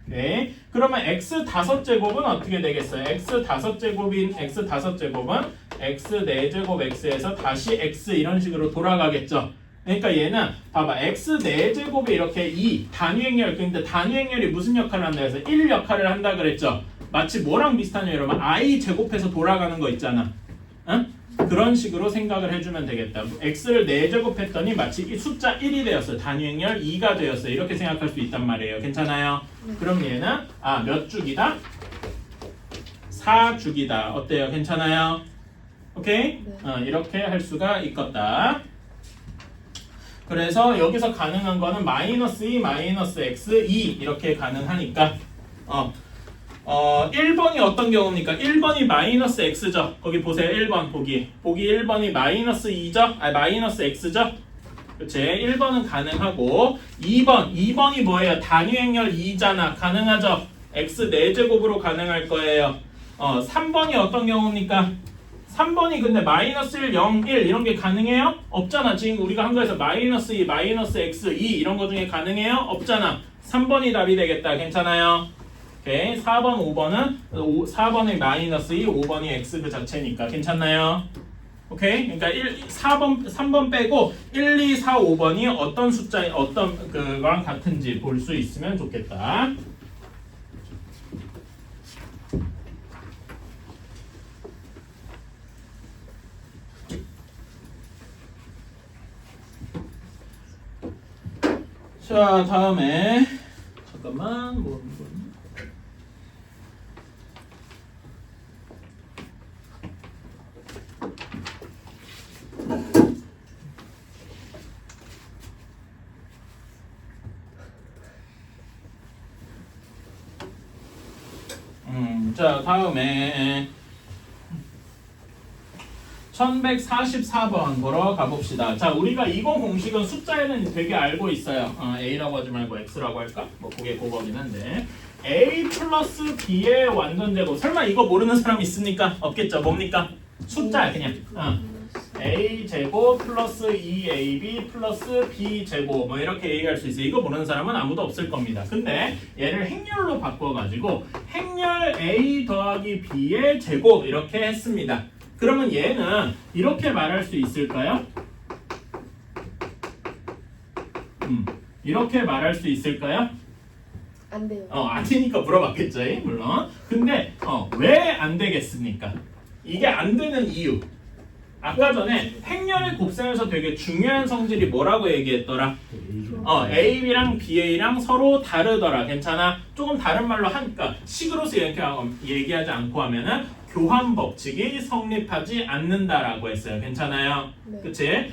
네. 그러면 x 5제곱은 어떻게 되겠어요? x 5제곱은 x 4제곱 x에서 다시 x 이런 식으로 돌아가겠죠. 그러니까 얘는 봐봐 x 4제곱이 이렇게 2 단위행렬 근데 단위행렬이 무슨 역할을 한다 해서 1 역할을 한다 그랬죠. 마치 뭐랑 비슷하냐 여러분 i 제곱해서 돌아가는 거 있잖아. 응? 그런 식으로 생각을 해주면 되겠다. x를 4제곱했더니 마치 이 숫자 1이 되었어요. 단위행렬 2가 되었어요. 이렇게 생각할 수 있단 말이에요. 괜찮아요? 그럼 얘는 몇 주기다? 4주기다. 어때요? 괜찮아요? 오케이? 이렇게 할 수가 있겠다. 그래서 여기서 가능한 거는 마이너스 2, 마이너스 x 2 이렇게 가능하니까 1번이 어떤 경우입니까? 1번이 마이너스 x죠. 거기 보세요. 1번 보기 1번이 마이너스 2죠? 마이너스 x죠? 그치? 1번은 가능하고 2번이 뭐예요? 단위행렬 2잖아. 가능하죠? x 4제곱으로 가능할 거예요. 3번이 어떤 경우입니까? 3번이 근데 마이너스 1, 0, 1 이런 게 가능해요? 없잖아. 지금 우리가 한 거에서 마이너스 2, 마이너스 x 2 이런 거 중에 가능해요? 없잖아. 3번이 답이 되겠다. 괜찮아요? 오케이. 4번, 5번은 4번이 마이너스 2, 5번이 x 그 자체니까 괜찮나요? 오케이. 그러니까 3번 빼고 1, 2, 4, 5번이 어떤 숫자 어떤 그거랑 같은지 볼 수 있으면 좋겠다. 자, 다음에 잠깐만 자, 다음에 1144번 보러 가봅시다. 자, 우리가 이거 공식은 숫자에는 되게 알고 있어요. A라고 하지 말고 X라고 할까? 뭐 그게 그거긴 한데 A 플러스 B의 완전제곱. 설마 이거 모르는 사람 있습니까? 없겠죠. 뭡니까? 숫자야 그냥. A 제곱 플러스 2AB 플러스 B 제곱 뭐 이렇게 얘기할 수 있어요. 이거 모르는 사람은 아무도 없을 겁니다. 근데 얘를 행렬로 바꿔가지고 행렬 A 더하기 B의 제곱 이렇게 했습니다. 그러면 얘는 이렇게 말할 수 있을까요? 이렇게 말할 수 있을까요? 안 돼요. 안 되니까 물어봤겠죠, 물론. 근데 왜 안 되겠습니까? 이게 안 되는 이유. 아까 전에 행렬의 곱셈에서 되게 중요한 성질이 뭐라고 얘기했더라? AB랑 BA랑 서로 다르더라. 괜찮아? 조금 다른 말로 하니까 식으로서 이렇게 얘기하지 않고 하면은 교환 법칙이 성립하지 않는다라고 했어요. 괜찮아요? 네. 그치?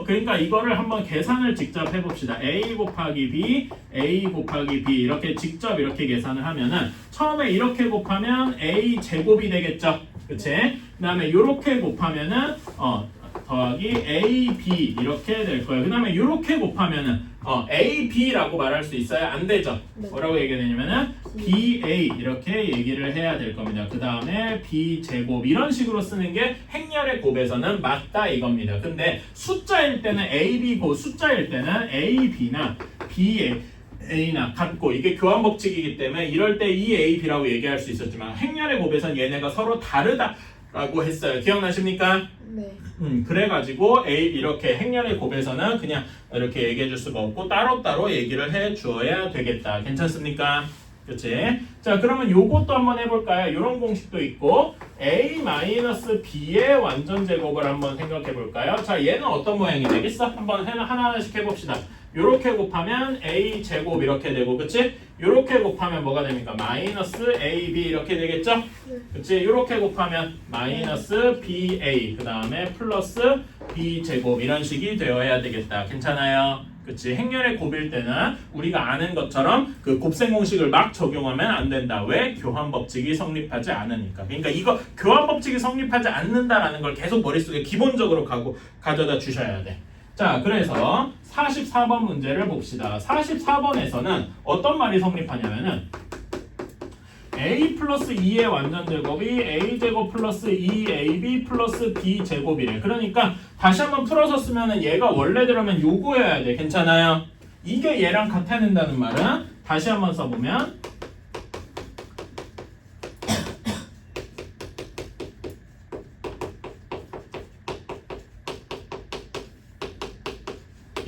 그러니까 이거를 한번 계산을 직접 해봅시다. A 곱하기 B, A 곱하기 B 이렇게 직접 이렇게 계산을 하면은 처음에 이렇게 곱하면 A 제곱이 되겠죠? 그치? 그 다음에 요렇게 곱하면은 더하기 AB 이렇게 될 거예요. 그 다음에 요렇게 곱하면은 AB라고 말할 수 있어요? 안 되죠? 네. 뭐라고 얘기해야 되냐면은 BA 이렇게 얘기를 해야 될 겁니다. 그 다음에 B제곱 이런 식으로 쓰는 게 행렬의 곱에서는 맞다 이겁니다. 근데 숫자일 때는 AB고 숫자일 때는 AB나 BA나 같고 이게 교환 법칙이기 때문에 이럴 때 EAB라고 얘기할 수 있었지만 행렬의 곱에서는 얘네가 서로 다르다라고 했어요. 기억나십니까? 네. 그래가지고 이렇게 행렬의 곱에서는 그냥 이렇게 얘기해 줄 수가 없고 따로따로 얘기를 해 주어야 되겠다. 괜찮습니까? 그치? 자, 그러면 요것도 한번 해볼까요? 요런 공식도 있고 A-B의 완전 제곱을 한번 생각해 볼까요? 자, 얘는 어떤 모양이 되겠어? 한번 하나하나씩 해봅시다. 요렇게 곱하면 A 제곱 이렇게 되고, 그치? 요렇게 곱하면 뭐가 됩니까? 마이너스 AB 이렇게 되겠죠? 그치? 요렇게 곱하면 마이너스 BA 그 다음에 플러스 B 제곱 이런 식이 되어야 되겠다. 괜찮아요? 그치? 행렬의 곱일 때는 우리가 아는 것처럼 그 곱셈 공식을 막 적용하면 안 된다. 왜? 교환 법칙이 성립하지 않으니까. 그러니까 이거 교환 법칙이 성립하지 않는다라는 걸 계속 머릿속에 기본적으로 가져다 주셔야 돼. 자, 그래서 44번 문제를 봅시다. 44번에서는 어떤 말이 성립하냐면은 A 플러스 2의 완전제곱이 A제곱 플러스 2AB 플러스 B제곱이래. 그러니까 다시 한번 풀어서 쓰면은 얘가 원래대로면 요거여야 돼. 괜찮아요? 이게 얘랑 같아낸다는 말은 다시 한번 써보면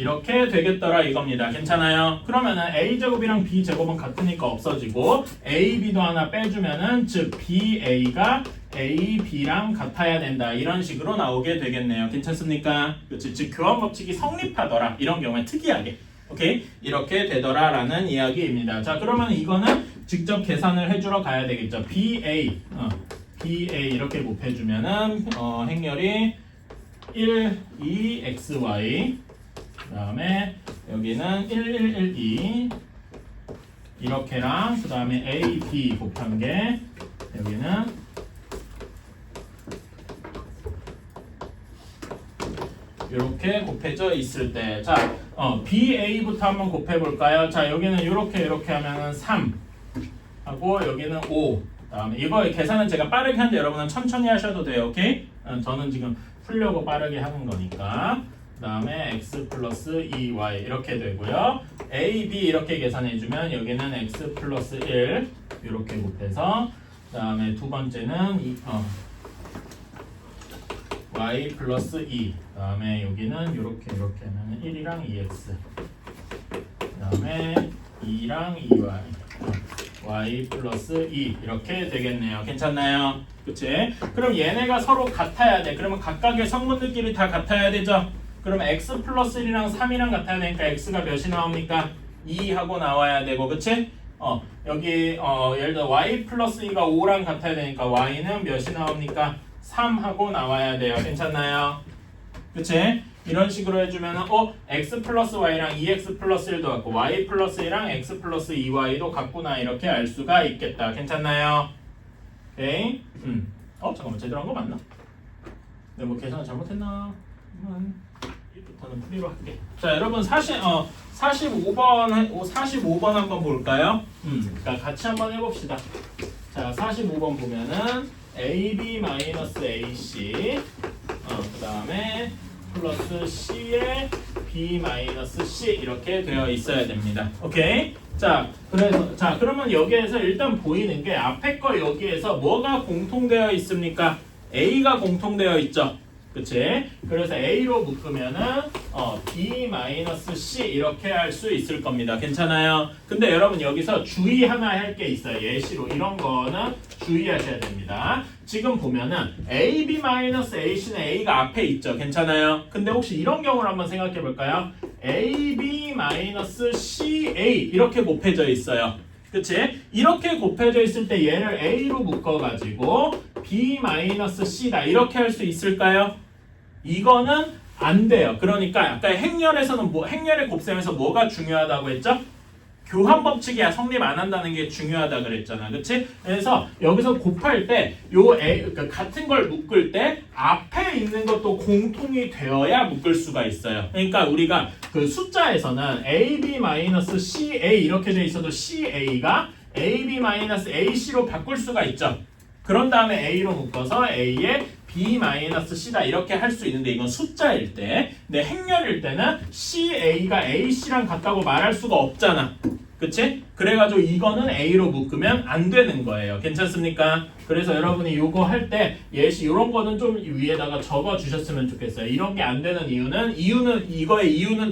이렇게 되겠더라 이겁니다. 괜찮아요? 그러면은 a제곱이랑 b제곱은 같으니까 없어지고 a, b도 하나 빼주면은 즉 ba가 a, b랑 같아야 된다. 이런 식으로 나오게 되겠네요. 괜찮습니까? 그렇지. 즉 교환 법칙이 성립하더라. 이런 경우에 특이하게. 오케이? 이렇게 되더라라는 이야기입니다. 자, 그러면 이거는 직접 계산을 해주러 가야 되겠죠. BA 이렇게 곱해주면은 행렬이 1, 2, XY 그 다음에 여기는 1, 1, 1, 2 이렇게랑 그 다음에 A, B 곱한 게 여기는 이렇게 곱해져 있을 때, 자, BA부터 한번 곱해볼까요? 자, 여기는 이렇게 하면은 3 하고 여기는 5. 다음에 이거 계산은 제가 빠르게 하는데 여러분은 천천히 하셔도 돼요. 오케이? 저는 지금 풀려고 빠르게 하는 거니까. 그 다음에 x 플러스 2y 이렇게 되고요. a, b 이렇게 계산해주면 여기는 x 플러스 1 이렇게 곱해서 그 다음에 두 번째는 y 플러스 2 그 다음에 여기는 이렇게 하면 1이랑 2x 그 다음에 2랑 2y y 플러스 2 이렇게 되겠네요. 괜찮나요? 그치? 그럼 얘네가 서로 같아야 돼. 그러면 각각의 성분들끼리 다 같아야 되죠? 그러면 x 플러스 1이랑 3이랑 같아야 되니까 x가 몇이 나옵니까? 2하고 나와야 되고 그치? 여기 예를 들어 y 플러스 2가 5랑 같아야 되니까 y는 몇이 나옵니까? 3하고 나와야 돼요. 괜찮나요? 그치? 이런 식으로 해주면은 x 플러스 y랑 2x 플러스 1도 같고 y 플러스 1랑 x 플러스 2y도 같구나 이렇게 알 수가 있겠다. 괜찮나요? 오케이? 잠깐만 제대로 한 거 맞나? 내가 뭐 계산 잘못했나? 1부터는 풀이로 할게. 자 여러분 45번 한번 볼까요? 그러니까 같이 한번 해봅시다. 자 45번 보면은 AB-AC 그 다음에 플러스 C에 B-C 이렇게 되어 있어야 됩니다. 오케이? 자, 그러면 여기에서 일단 보이는 게 앞에 거 여기에서 뭐가 공통되어 있습니까? A가 공통되어 있죠. 그치? 그래서 A로 묶으면은 B-C 이렇게 할 수 있을 겁니다. 괜찮아요? 근데 여러분 여기서 주의 하나 할 게 있어요. 예시로 이런 거는 주의하셔야 됩니다. 지금 보면은 AB-AC는 A가 앞에 있죠. 괜찮아요? 근데 혹시 이런 경우를 한번 생각해 볼까요? AB-CA 이렇게 곱해져 있어요. 그치? 이렇게 곱해져 있을 때 얘를 A로 묶어가지고 B-C다 이렇게 할 수 있을까요? 이거는 안 돼요. 그러니까 아까 행렬에서는 행렬의 곱셈에서 뭐가 중요하다고 했죠? 교환 법칙이 성립 안 한다는 게 중요하다 그랬잖아. 그치? 그래서 여기서 곱할 때 그러니까 같은 걸 묶을 때 앞에 있는 것도 공통이 되어야 묶을 수가 있어요. 그러니까 우리가 그 숫자에서는 AB-CA 이렇게 돼 있어도 CA가 AB-AC로 바꿀 수가 있죠. 그런 다음에 A로 묶어서 A에 B-C다 이렇게 할 수 있는데 이건 숫자일 때, 근데 행렬일 때는 CA가 AC랑 같다고 말할 수가 없잖아. 그치? 그래가지고 이거는 A로 묶으면 안 되는 거예요. 괜찮습니까? 그래서 여러분이 이거 할 때 예시 이런 거는 좀 위에다가 적어 주셨으면 좋겠어요. 이런 게 안 되는 이거의 이유는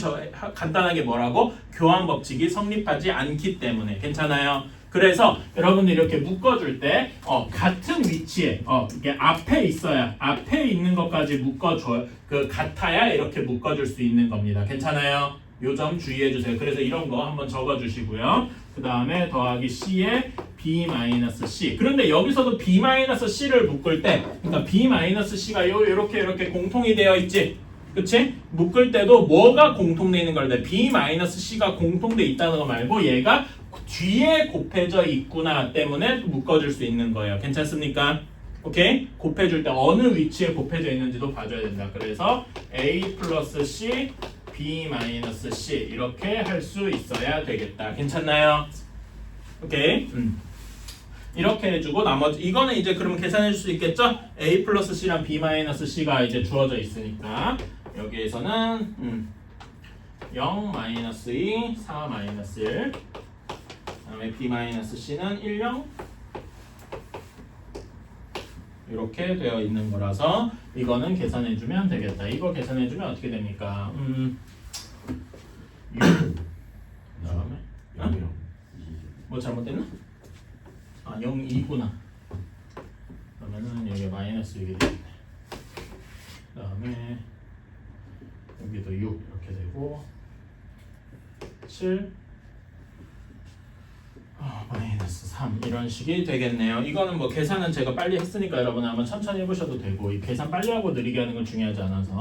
간단하게 뭐라고? 교환 법칙이 성립하지 않기 때문에. 괜찮아요? 그래서 여러분들 이렇게 묶어줄 때 같은 위치에 이게 앞에 있어야 앞에 있는 것까지 묶어줘요. 같아야 이렇게 묶어줄 수 있는 겁니다. 괜찮아요? 요 점 주의해 주세요. 그래서 이런 거 한번 적어주시고요. 그 다음에 더하기 C에 B-C. 그런데 여기서도 B-C를 묶을 때, 그러니까 B-C가 이렇게 공통이 되어 있지. 그치? 묶을 때도 뭐가 공통되어 있는 걸 B-C가 공통되어 있다는 거 말고 얘가 뒤에 곱해져 있구나 때문에 묶어줄 수 있는 거예요. 괜찮습니까? 오케이? 곱해줄 때 어느 위치에 곱해져 있는지도 봐줘야 된다. 그래서 A 플러스 C, B-C 이렇게 할 수 있어야 되겠다. 괜찮나요? 오케이? 이렇게 해주고 나머지 이거는 이제 그러면 계산해 줄 수 있겠죠? A 플러스 C랑 B-C가 이제 주어져 있으니까 여기에서는 0, 마이너스 2, 4, 마이너스 1 그다음에 B-C는 1, 0 이렇게 되어 있는 거라서 이거는 계산해주면 되겠다. 이거 계산해주면 어떻게 됩니까? 뭐 잘못됐나? 아 0, 2구나. 그러면은 여기 마이너스 6이 되겠네. 그 다음에 여기도 6 이렇게 되고 7 마이너스 3 이런 식이 되겠네요. 이거는 뭐 계산은 제가 빨리 했으니까 여러분 한번 천천히 해보셔도 되고 이 계산 빨리 하고 느리게 하는 건 중요하지 않아서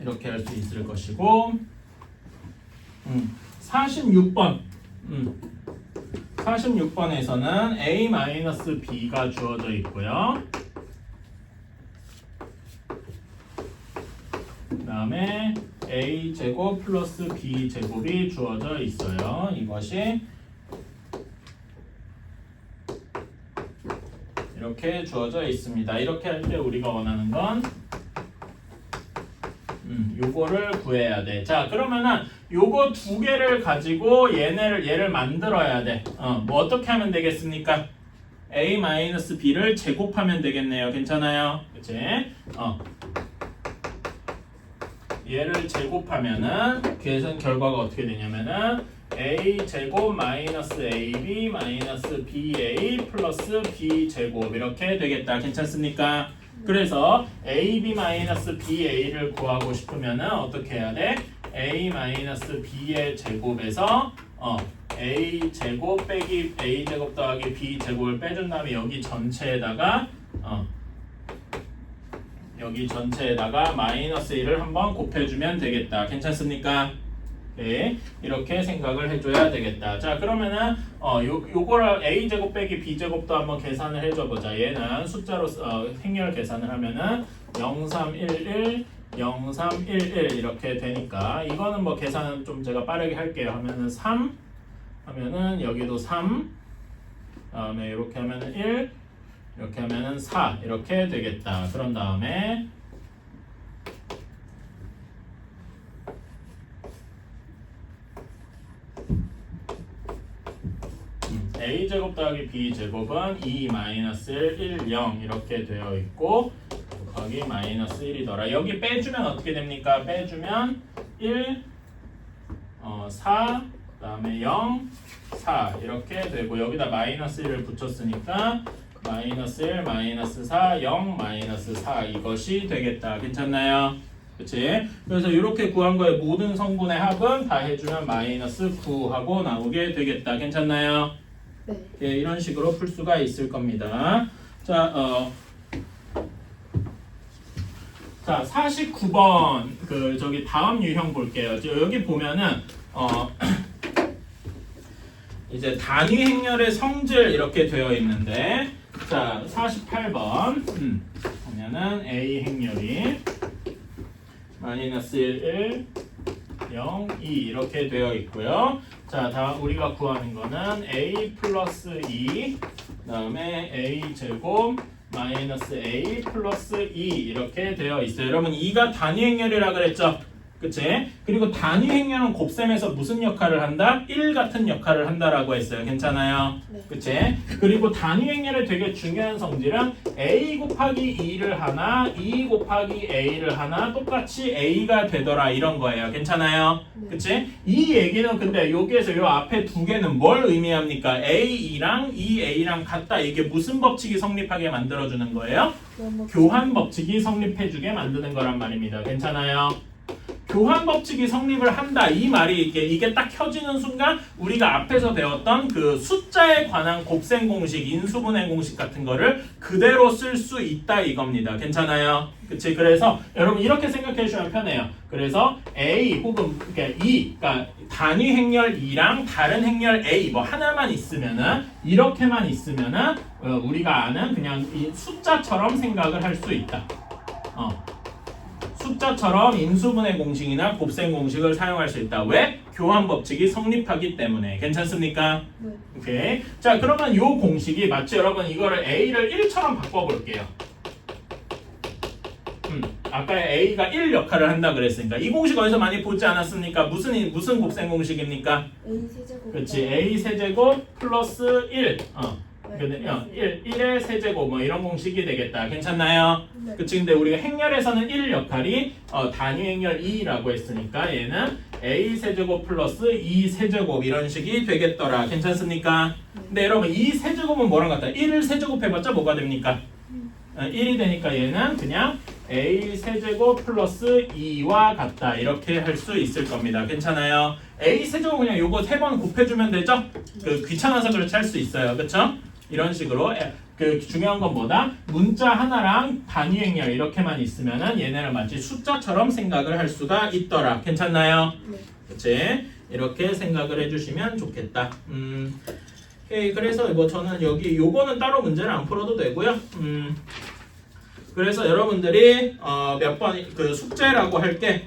이렇게 할 수 있을 것이고 46번 46번에서는 a-b가 주어져 있고요. 그 다음에 a제곱 플러스 b제곱이 주어져 있어요. 이것이 이렇게 주어져 있습니다. 이렇게 할 때 우리가 원하는 건 요거를 구해야 돼. 자, 그러면은 요거 두 개를 가지고 얘를 만들어야 돼. 뭐 어떻게 하면 되겠습니까? a-b를 제곱하면 되겠네요. 괜찮아요? 그치? 얘를 제곱하면은 계산 결과가 어떻게 되냐면은 a 제곱 마이너스 ab 마이너스 ba 플러스 b 제곱 이렇게 되겠다. 괜찮습니까? 그래서 ab 마이너스 ba를 구하고 싶으면은 어떻게 해야 돼? a 마이너스 b의 제곱에서 a 제곱 빼기 a 제곱 더하기 b 제곱을 빼준 다음에 여기 전체에다가 여기 전체에다가 마이너스 1을 한번 곱해주면 되겠다. 괜찮습니까? 네, 이렇게 생각을 해줘야 되겠다. 자, 그러면은 요거를 a 제곱 빼기 b 제곱도 한번 계산을 해줘보자. 얘는 숫자로 행렬 계산을 하면은 0, 3, 1, 1, 0, 3, 1, 1 이렇게 되니까 이거는 뭐 계산은 좀 제가 빠르게 할게요. 하면은 3 하면은 여기도 3 다음에 이렇게 하면은 1 이렇게 하면은 4 이렇게 되겠다. 그런 다음에 a제곱 더하기 b제곱은 2 마이너스 1, 1, 0 이렇게 되어 있고 거기 마이너스 1이더라. 여기 빼주면 어떻게 됩니까? 빼주면 1, 4, 그 다음에 0, 4 이렇게 되고 여기다 마이너스 1을 붙였으니까 마이너스 1, 마이너스 4, 0, 마이너스 4 이것이 되겠다. 괜찮나요? 그치? 그래서 이렇게 구한 거의 모든 성분의 합은 다 해주면 마이너스 9 하고 나오게 되겠다. 괜찮나요? 네. 예, 이런 식으로 풀 수가 있을 겁니다. 자, 49번 저기 다음 유형 볼게요. 여기 보면은 이제 단위 행렬의 성질 이렇게 되어 있는데 자, 48번 보면은 A 행렬이 마이너스 1, 1, 0, 2 이렇게 되어 있고요. 자, 다 우리가 구하는 거는 A 플러스 2 그다음에 A 제곱 마이너스 A 플러스 2 이렇게 되어 있어요. 여러분 2가 단위 행렬이라 그랬죠? 그치? 그리고 단위 행렬은 곱셈에서 무슨 역할을 한다? 1 같은 역할을 한다라고 했어요. 괜찮아요? 네. 그치? 그리고 단위 행렬의 되게 중요한 성질은 A 곱하기 2를 하나 2 곱하기 A를 하나 똑같이 A가 되더라 이런 거예요. 괜찮아요? 네. 그치? 이 얘기는 근데 여기에서 요 앞에 두 개는 뭘 의미합니까? A2랑 2A랑 같다. 이게 무슨 법칙이 성립하게 만들어주는 거예요? 교환 법칙이 성립해주게 만드는 거란 말입니다. 괜찮아요? 교환 법칙이 성립을 한다 이 말이 이게 딱 켜지는 순간 우리가 앞에서 배웠던 그 숫자에 관한 곱셈 공식, 인수분해 공식 같은 거를 그대로 쓸 수 있다 이겁니다. 괜찮아요? 그치? 그래서 여러분 이렇게 생각해 주시면 편해요. 그래서 A 혹은 그러니까 2, 그러니까 단위 행렬 2랑 다른 행렬 A 뭐 하나만 있으면은 이렇게만 있으면은 우리가 아는 그냥 이 숫자처럼 생각을 할 수 있다. 숫자처럼 인수분해 공식이나 곱셈 공식을 사용할 수 있다. 왜? 교환 법칙이 성립하기 때문에. 괜찮습니까? 네. 오케이. 자, 그러면 이 공식이 마치 여러분 이거를 A를 1처럼 바꿔볼게요. 아까 A가 1 역할을 한다 그랬으니까 이 공식 어디서 많이 보지 않았습니까? 무슨 곱셈 공식입니까? A 세제곱. 그렇지. A 세제곱 플러스 1. 근데 1의 세제곱 뭐 이런 공식이 되겠다. 괜찮나요? 네. 그치. 근데 우리가 행렬에서는 1 역할이 단위 행렬 2라고 했으니까 얘는 a 세제곱 플러스 2 세제곱 이런 식이 되겠더라. 괜찮습니까? 근데 여러분 이 세제곱은 뭐랑 같다? 1을 세제곱해봤자 뭐가 됩니까? 1이 되니까 얘는 그냥 a 세제곱 플러스 2와 같다. 이렇게 할 수 있을 겁니다. 괜찮아요? a 세제곱 그냥 요거 3번 곱해주면 되죠? 그 귀찮아서 그렇지 할 수 있어요. 그쵸? 이런 식으로 그 중요한 건 뭐다? 문자 하나랑 단위행렬 이렇게만 있으면은 얘네를 마치 숫자처럼 생각을 할 수가 있더라. 괜찮나요? 네. 그치? 이렇게 생각을 해주시면 좋겠다. 오케이, 그래서 뭐 저는 여기 요거는 따로 문제를 안 풀어도 되고요. 그래서 여러분들이 몇 번 그 숙제라고 할게.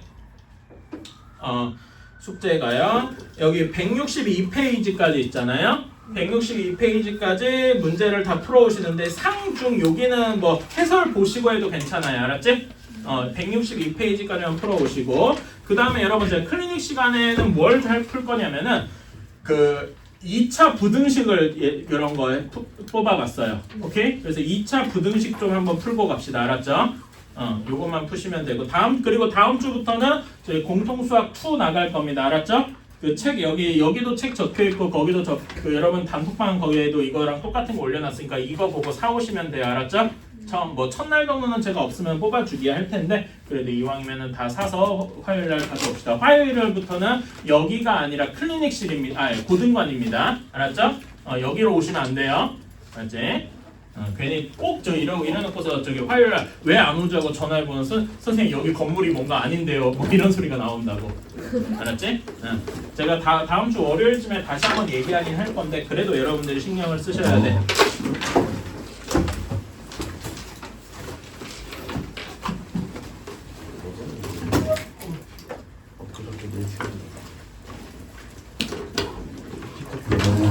숙제가요. 여기 162페이지까지 있잖아요. 162페이지까지 문제를 다 풀어오시는데 상중 여기는 뭐 해설 보시고 해도 괜찮아요. 알았지? 162페이지까지만 풀어오시고 그 다음에 여러분 제가 클리닉 시간에는 뭘 잘 풀 거냐면은 그 2차 부등식을 이런 거 뽑아봤어요. 오케이? 그래서 2차 부등식 좀 한번 풀고 갑시다. 알았죠? 요것만 푸시면 되고 그리고 다음 주부터는 저희 공통수학 2 나갈 겁니다. 알았죠? 그 책 여기도 책 적혀 있고 거기도 그 여러분 단톡방 거기에도 이거랑 똑같은 거 올려놨으니까 이거 보고 사 오시면 돼요. 알았죠? 뭐 첫날 정도는 제가 없으면 뽑아주기 할 텐데 그래도 이왕이면은 다 사서 화요일 날 가져옵시다. 화요일부터는 여기가 아니라 클리닉실입니다. 고등관입니다. 알았죠? 여기로 오시면 안 돼요. 알았지? 괜히 꼭 이래놓고서 저기 화요일 날 왜 안 오자고 전화해보면 선생님 여기 건물이 뭔가 아닌데요. 뭐 이런 소리가 나온다고. 알았지? 제가 다음 주 월요일쯤에 다시 한번 얘기하긴 할 건데 그래도 여러분들이 신경을 쓰셔야 돼. 그렇게